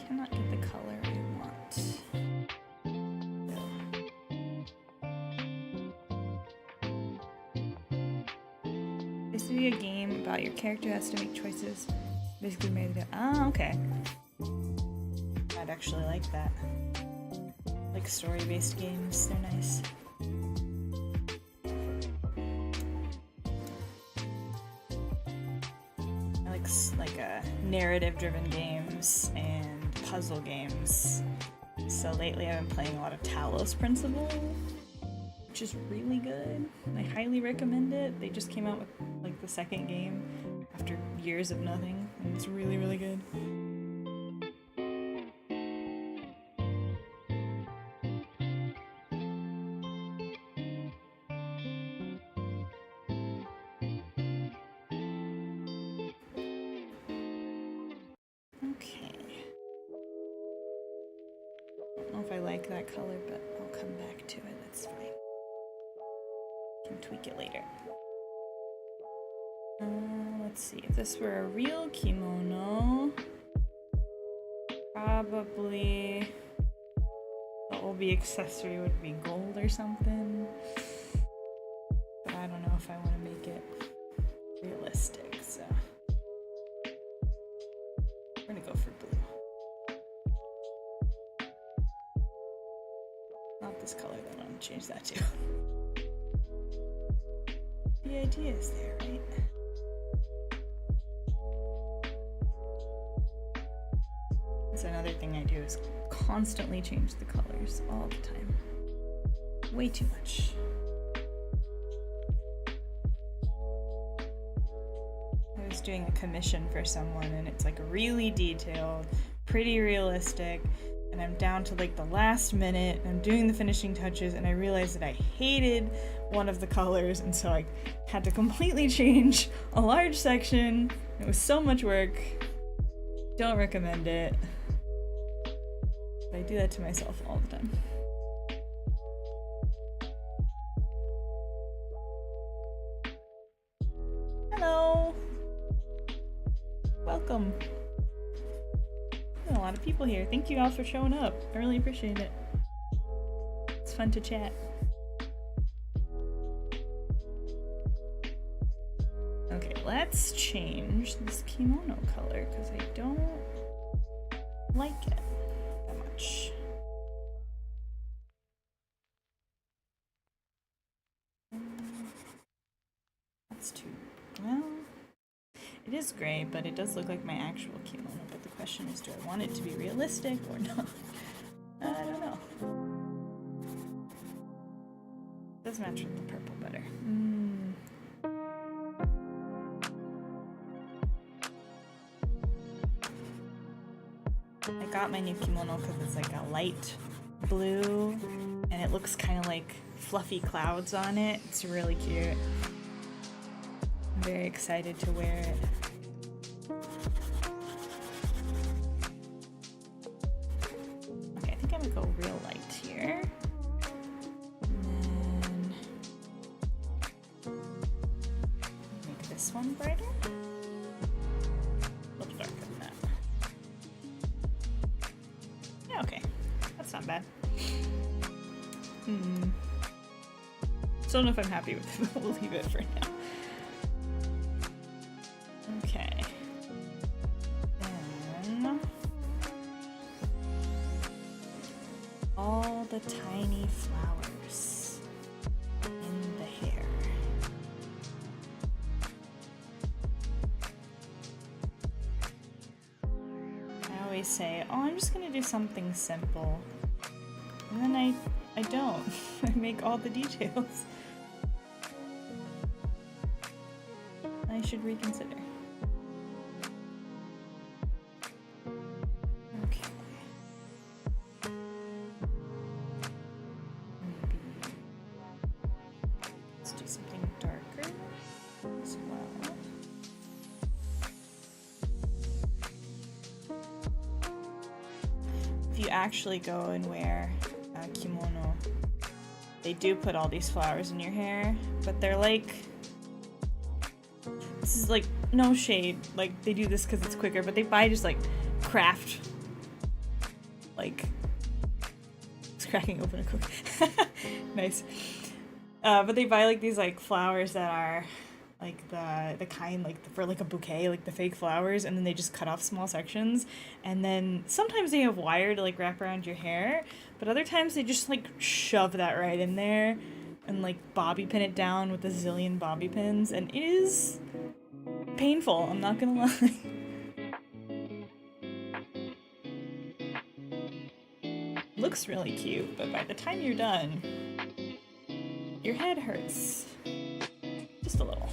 Cannot get the color I want. This would be a game about your character has to make choices. Basically made it. Ah, okay. I'd actually like that. Like story-based games, they're nice. I like narrative-driven games and puzzle games. So lately I've been playing a lot of Talos Principle, which is really good. I highly recommend it. They just came out with like the second game after years of nothing, and it's really, really good. If I like that color, but I'll come back to it, that's fine. Can tweak it later. Let's see, if this were a real kimono, probably the obi accessory would be gold or something, but I don't know if I want to make it realistic, so we're gonna go for blue. Not this color, then I'm gonna change that too. The idea is there, right? That's another thing I do is constantly change the colors all the time. Way too much. I was doing a commission for someone and it's like really detailed, pretty realistic. And I'm down to like the last minute, and I'm doing the finishing touches, and I realized that I hated one of the colors, and so I had to completely change a large section. It was so much work. Don't recommend it. But I do that to myself all the time. Hello! Welcome. A lot of people here. Thank you all for showing up. I really appreciate it. It's fun to chat. Okay, let's change this kimono color because I don't like it that much. That's too well. It is gray, but it does look like my actual kimono. But the question is, do I want it to be realistic or not? I don't know. It does match with the purple better. I got my new kimono because it's like a light blue, and it looks kind of like fluffy clouds on it. It's really cute. I'm very excited to wear it. Okay, I think I'm gonna go real light here. And then make this one brighter. A little darker than that. Yeah, okay. That's not bad. Still don't know if I'm happy with it, but we'll leave it for now. Okay. Then all the tiny flowers in the hair. I always say, oh, I'm just gonna do something simple. And then I don't. I make all the details. I should reconsider. Let's do something darker as well. If you actually go and wear a kimono, they do put all these flowers in your hair, but they're like, this is like no shade, like they do this because it's quicker, but they buy just like craft, like it's cracking open a cookie. Nice. But they buy like these like flowers that are like the kind like for like a bouquet, like the fake flowers, and then they just cut off small sections, and then sometimes they have wire to like wrap around your hair, but other times they just like shove that right in there and like bobby pin it down with a zillion bobby pins, and it is painful, I'm not gonna lie. Looks really cute, but by the time you're done, your head hurts. Just a little.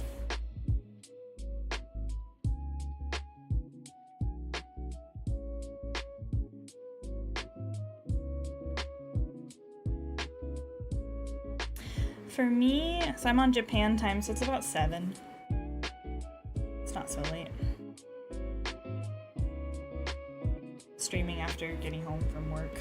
For me, so I'm on Japan time, so it's about 7. It's not so late. Streaming after getting home from work.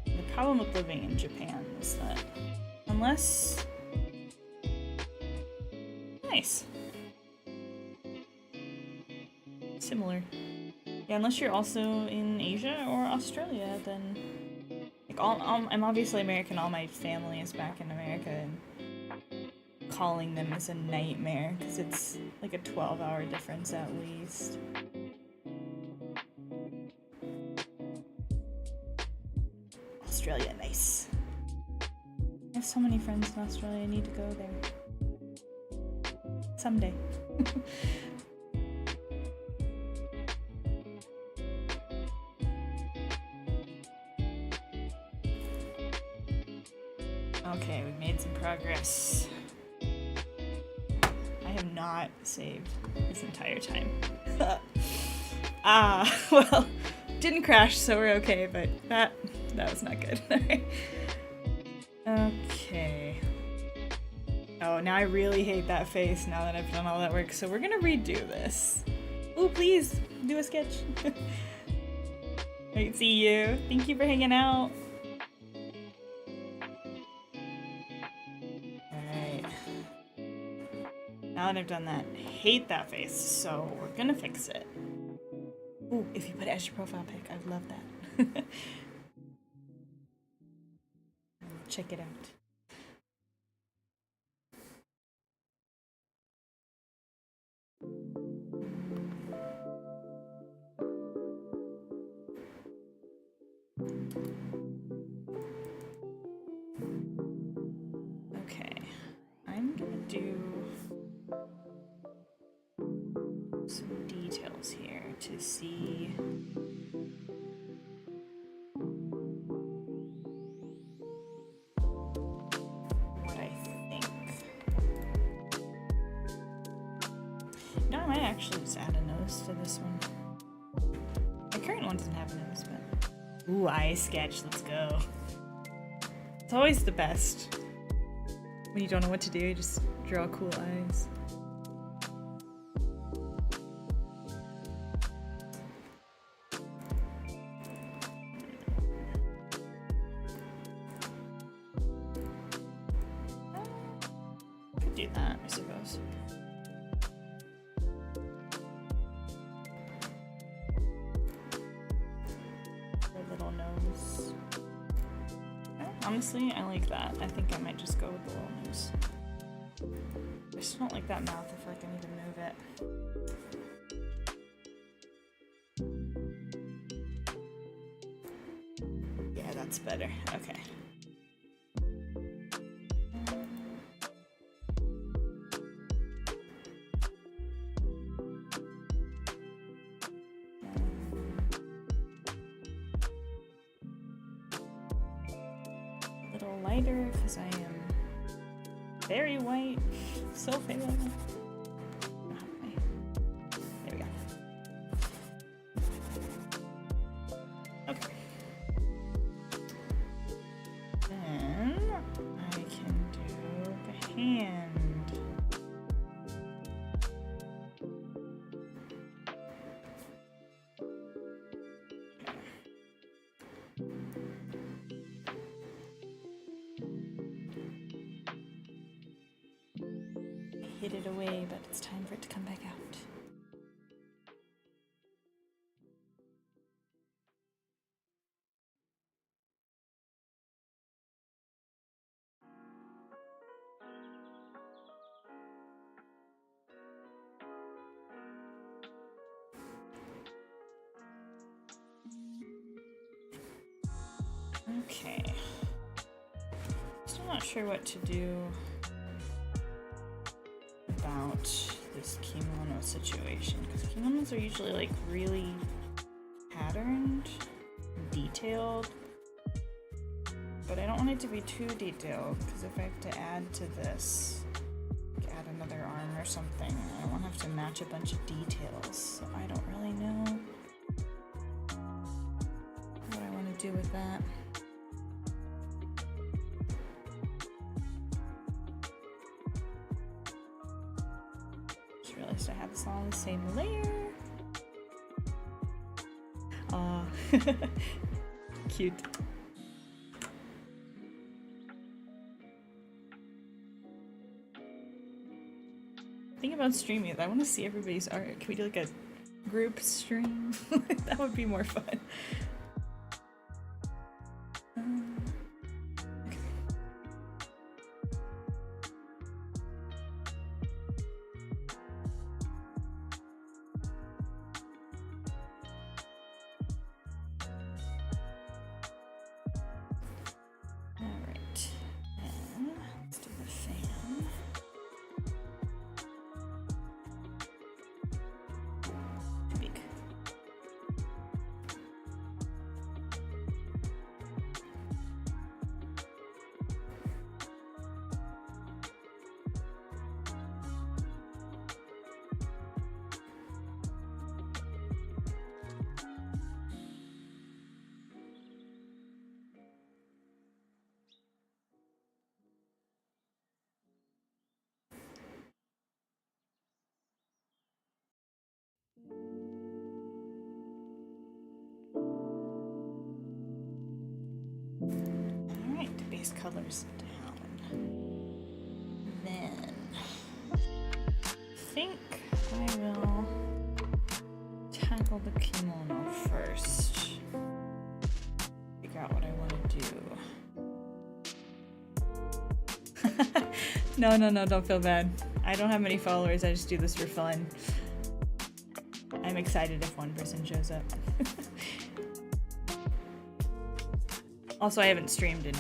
The problem with living in Japan is that unless... Nice. Similar. Yeah, unless you're also in Asia or Australia, then... Like, I'm obviously American, all my family is back in America, and calling them is a nightmare, because it's like a 12-hour difference at least. Australia, nice. I have so many friends in Australia, I need to go there. Someday. Okay, we've made some progress. I have not saved this entire time. Well, didn't crash, so we're okay, but that was not good. Okay. Oh, now I really hate that face now that I've done all that work, so we're gonna redo this. Ooh, please, do a sketch. Alright, see you. Thank you for hanging out. Alright. Now that I've done that, I hate that face, so we're gonna fix it. Ooh, if you put it as your profile pic, I'd love that. Check it out. Okay, I'm gonna do some details here to see what I think. No, I might actually just add a nose to this one. My current one doesn't have a nose, but... Ooh, eye sketch, let's go. It's always the best. When you don't know what to do, you just draw cool eyes. Could do that, I suppose. A little nose. Honestly, I like that. I think I might just go with the little nose. I just don't like that mouth. I feel like I need to move it. Yeah, that's better. Okay. Lighter because I am very white, so pale. There we go. Okay. Then I can do the hand. Hid it away, but it's time for it to come back out. Okay. Still not sure what to do about this kimono situation, because kimonos are usually like really patterned, detailed, but I don't want it to be too detailed, because if I have to add to this, like add another arm or something, I won't have to match a bunch of details, so I don't really know what I want to do with that. I have this all on the same layer. Aw, cute. Think about streaming it. I want to see everybody's art. Can we do like a group stream? That would be more fun. Alright, the base color's down. Then I think I will tackle the kimono first. Figure out what I want to do. No, don't feel bad. I don't have many followers, I just do this for fun. I'm excited if one person shows up. Also, I haven't streamed in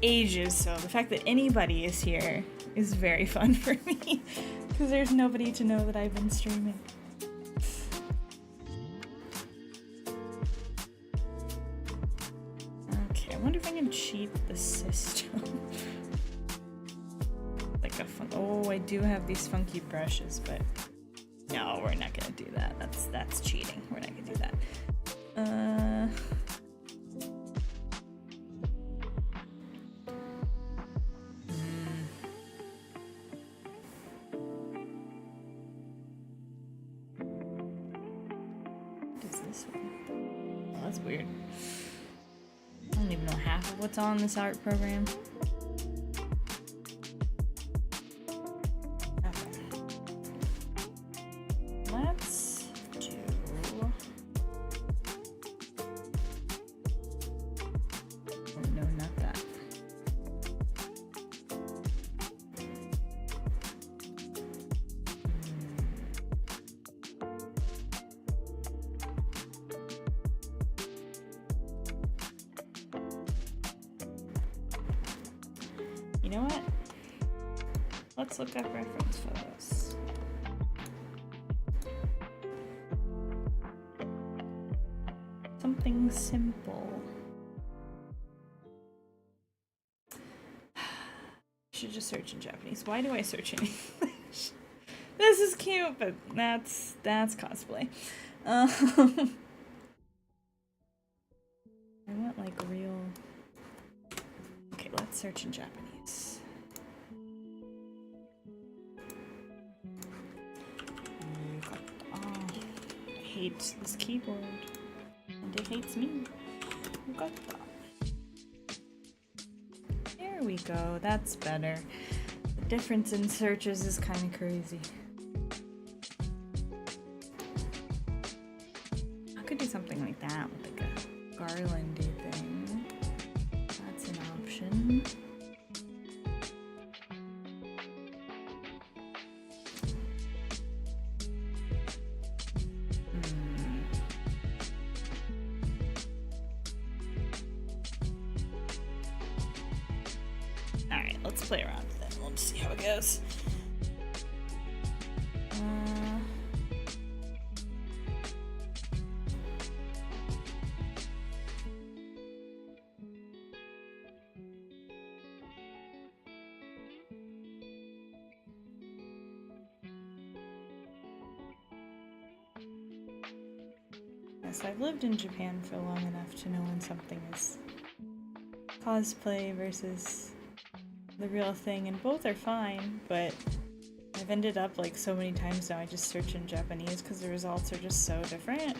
ages, so the fact that anybody is here is very fun for me, because there's nobody to know that I've been streaming. Okay, I wonder if I can cheat the system. Like a fun— oh, I do have these funky brushes, but no, we're not gonna do that. That's cheating. We're not gonna do that. What is this one? Oh, that's weird. I don't even know half of what's on this art program. You know what? Let's look up reference photos. Something simple. should just search in Japanese. Why do I search in English? This is cute, but that's cosplay. I want like real. Okay, let's search in Japanese. Oh, I hate this keyboard, and it hates me. There we go. That's better. The difference in searches is kind of crazy. I could do something like that with like a garlandy thing. That's an option. Alright, let's play around with it. We'll just see how it goes. Yes, I've lived in Japan for long enough to know when something is cosplay versus the real thing, and both are fine, but I've ended up like so many times now I just search in Japanese because the results are just so different.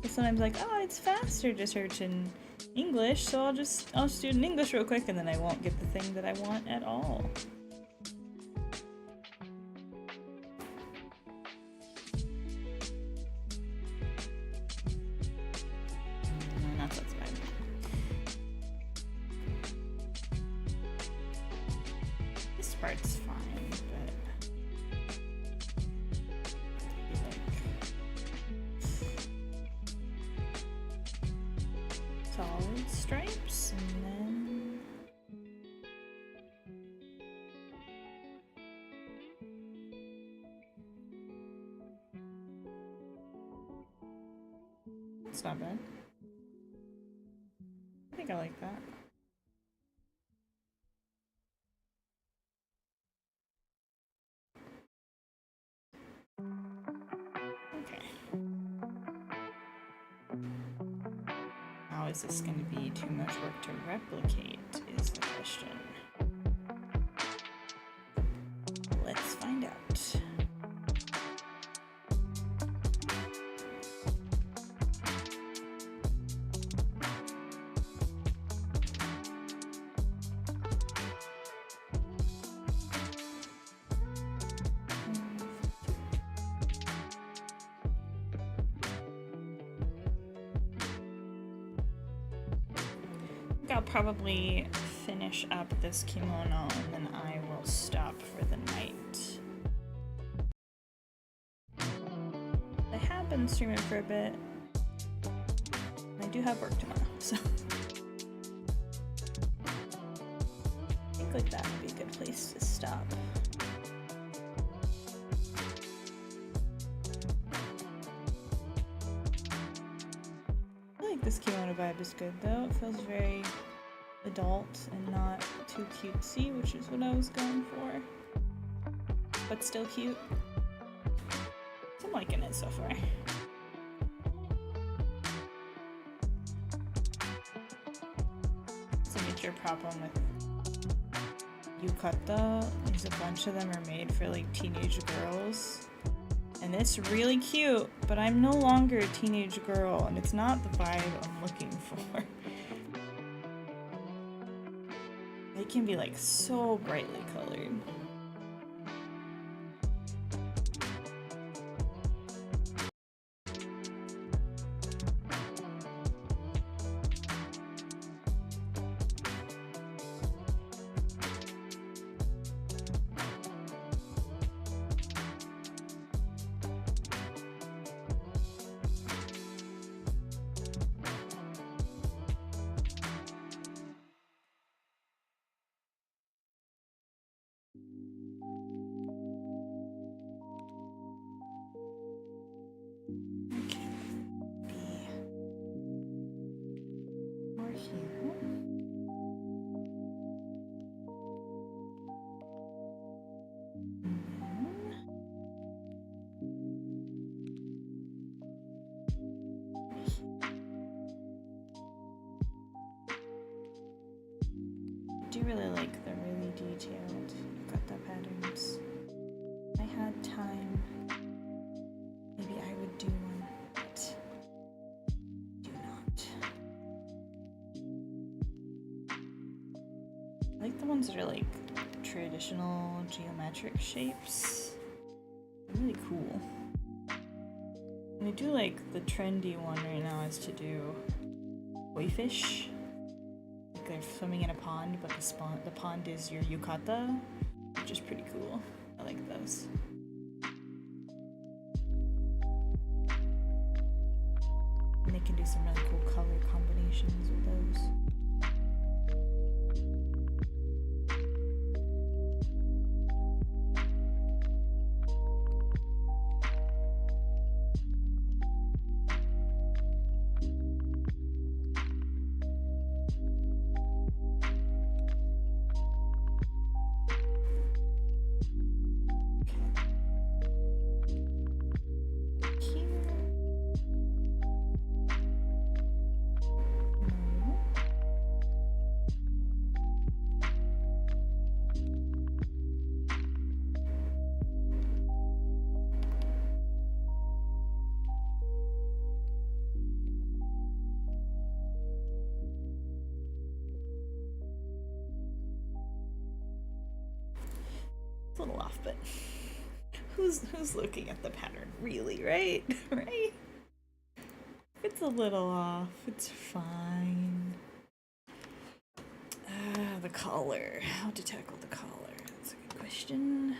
But sometimes like, oh, it's faster to search in English, so I'll just do it in English real quick, and then I won't get the thing that I want at all. Part's fine, but like solid stripes, and then it's not bad. I think I like that. How is this going to be too much work to replicate is the question. Let's find out. I'll probably finish up this kimono and then I will stop for the night. I have been streaming for a bit. I do have work tomorrow, so I think like that would be a good place to stop. I feel like this kimono vibe is good though. It feels very adult and not too cutesy, which is what I was going for. But still cute. So I'm liking it so far. It's a major problem with yukata is a bunch of them are made for like teenage girls. And it's really cute, but I'm no longer a teenage girl and it's not the vibe I'm looking for. They can be like so brightly colored. do really like the really detailed yukata patterns. If I had time, maybe I would do one, but do not. I like the ones that are like traditional geometric shapes. They're really cool. And I do like the trendy one right now is to do koi fish. Like they're swimming in a pond, but the pond is your yukata, which is pretty cool. I like those. And they can do some really cool color combinations with those. A little off, but who's looking at the pattern really, right? Right? It's a little off. It's fine. The collar. How to tackle the collar? That's a good question.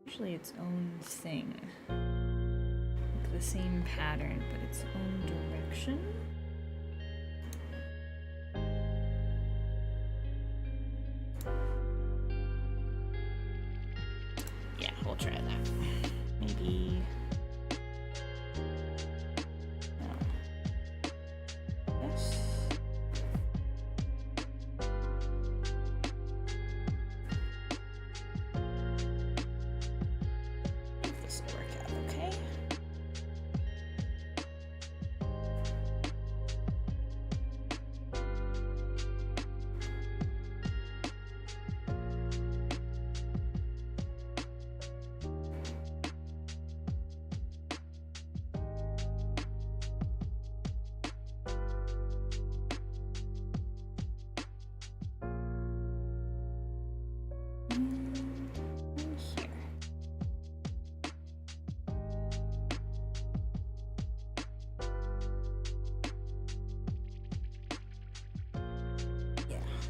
Usually its own thing. Like the same pattern, but its own direction. Yeah, we'll try that. Maybe. No. Yes. I think this will work out okay.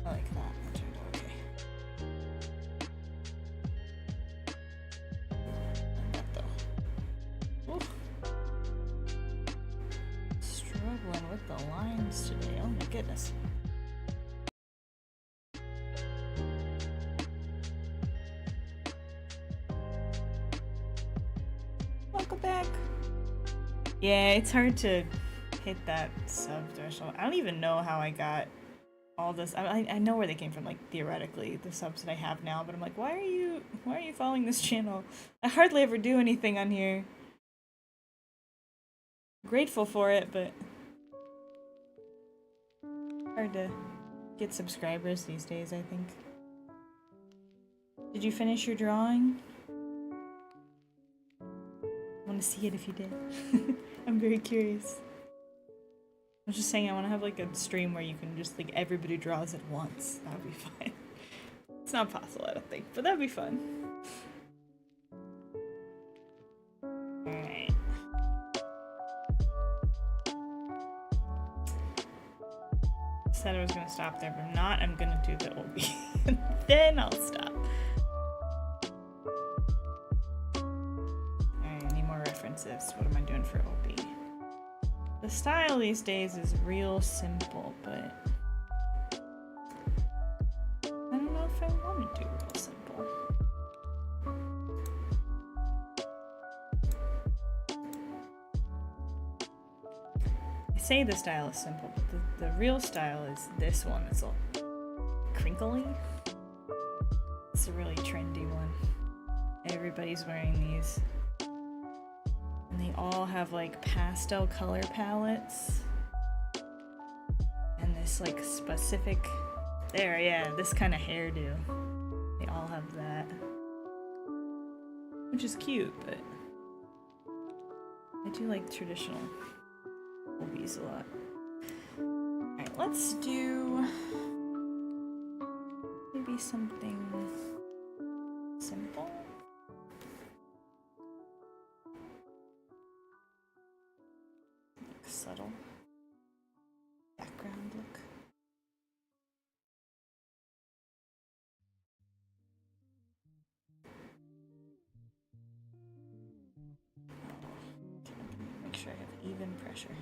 I like that. That turned out okay. Like that though. Oof. Struggling with the lines today. Oh my goodness. Welcome back. Yeah, it's hard to hit that sub threshold. I don't even know how I got all this. I know where they came from, like theoretically, the subs that I have now, but I'm like, why are you following this channel? I hardly ever do anything on here. Grateful for it, but hard to get subscribers these days, I think. Did you finish your drawing? I want to see it if you did. I'm very curious. I was just saying I want to have like a stream where you can just like everybody draws at once. That would be fun. It's not possible, I don't think, but that'd be fun. Alright. Said I was gonna stop there, but I'm not. I'm gonna do the OB. Then I'll stop. Alright, I need more references. What am I doing for OB? The style these days is real simple, but I don't know if I want to do real simple. I say the style is simple, but the real style is this one. It's all crinkly. It's a really trendy one. Everybody's wearing these. And they all have like pastel color palettes. And this like specific, there, yeah, this kind of hairdo. They all have that. Which is cute, but I do like traditional movies a lot. Alright, let's do maybe something simple. Like subtle background look. Make sure I have even pressure.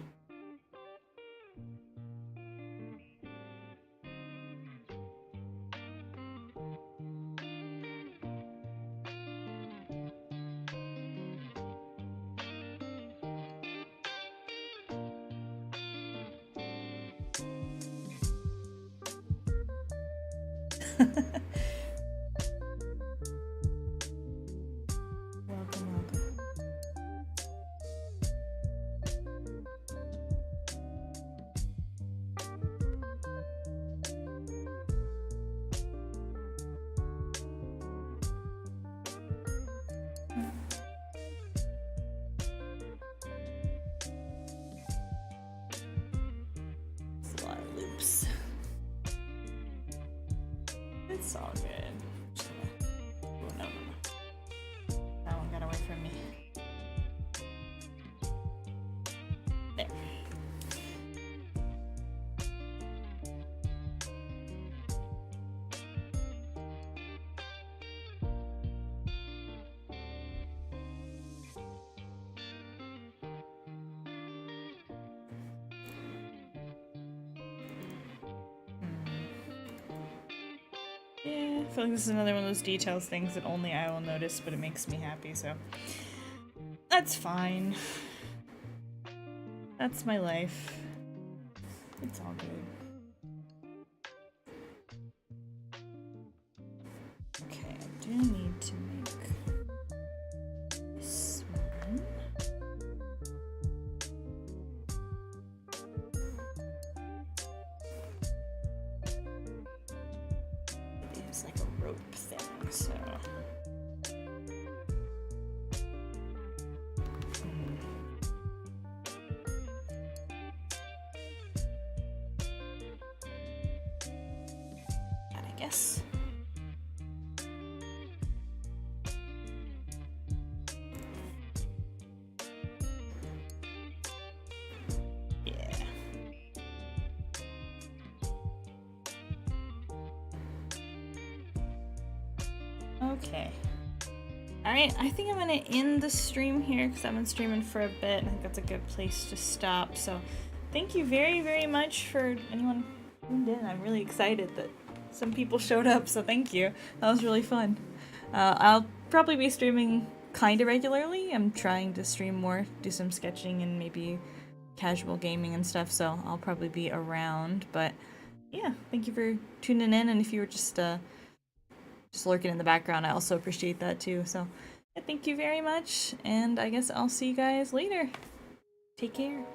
Welcome, welcome. It's a lot of loops. It's all good. Just gonna... Oh, no, no, no. That one got away from me. There. Yeah, I feel like this is another one of those details things that only I will notice, but it makes me happy, so that's fine. That's my life. It's all good. Okay, I do need to make this one. It is like a rope thing, so. I guess. Yeah. Okay. Alright, I think I'm gonna end the stream here because I've been streaming for a bit. I think that's a good place to stop. So thank you very, very much for anyone who tuned in. I'm really excited that some people showed up, so thank you. That was really fun. I'll probably be streaming kind of regularly. I'm trying to stream more, do some sketching and maybe casual gaming and stuff, so I'll probably be around. But yeah, thank you for tuning in, and if you were just lurking in the background, I also appreciate that too. So yeah, thank you very much, and I guess I'll see you guys later. Take care.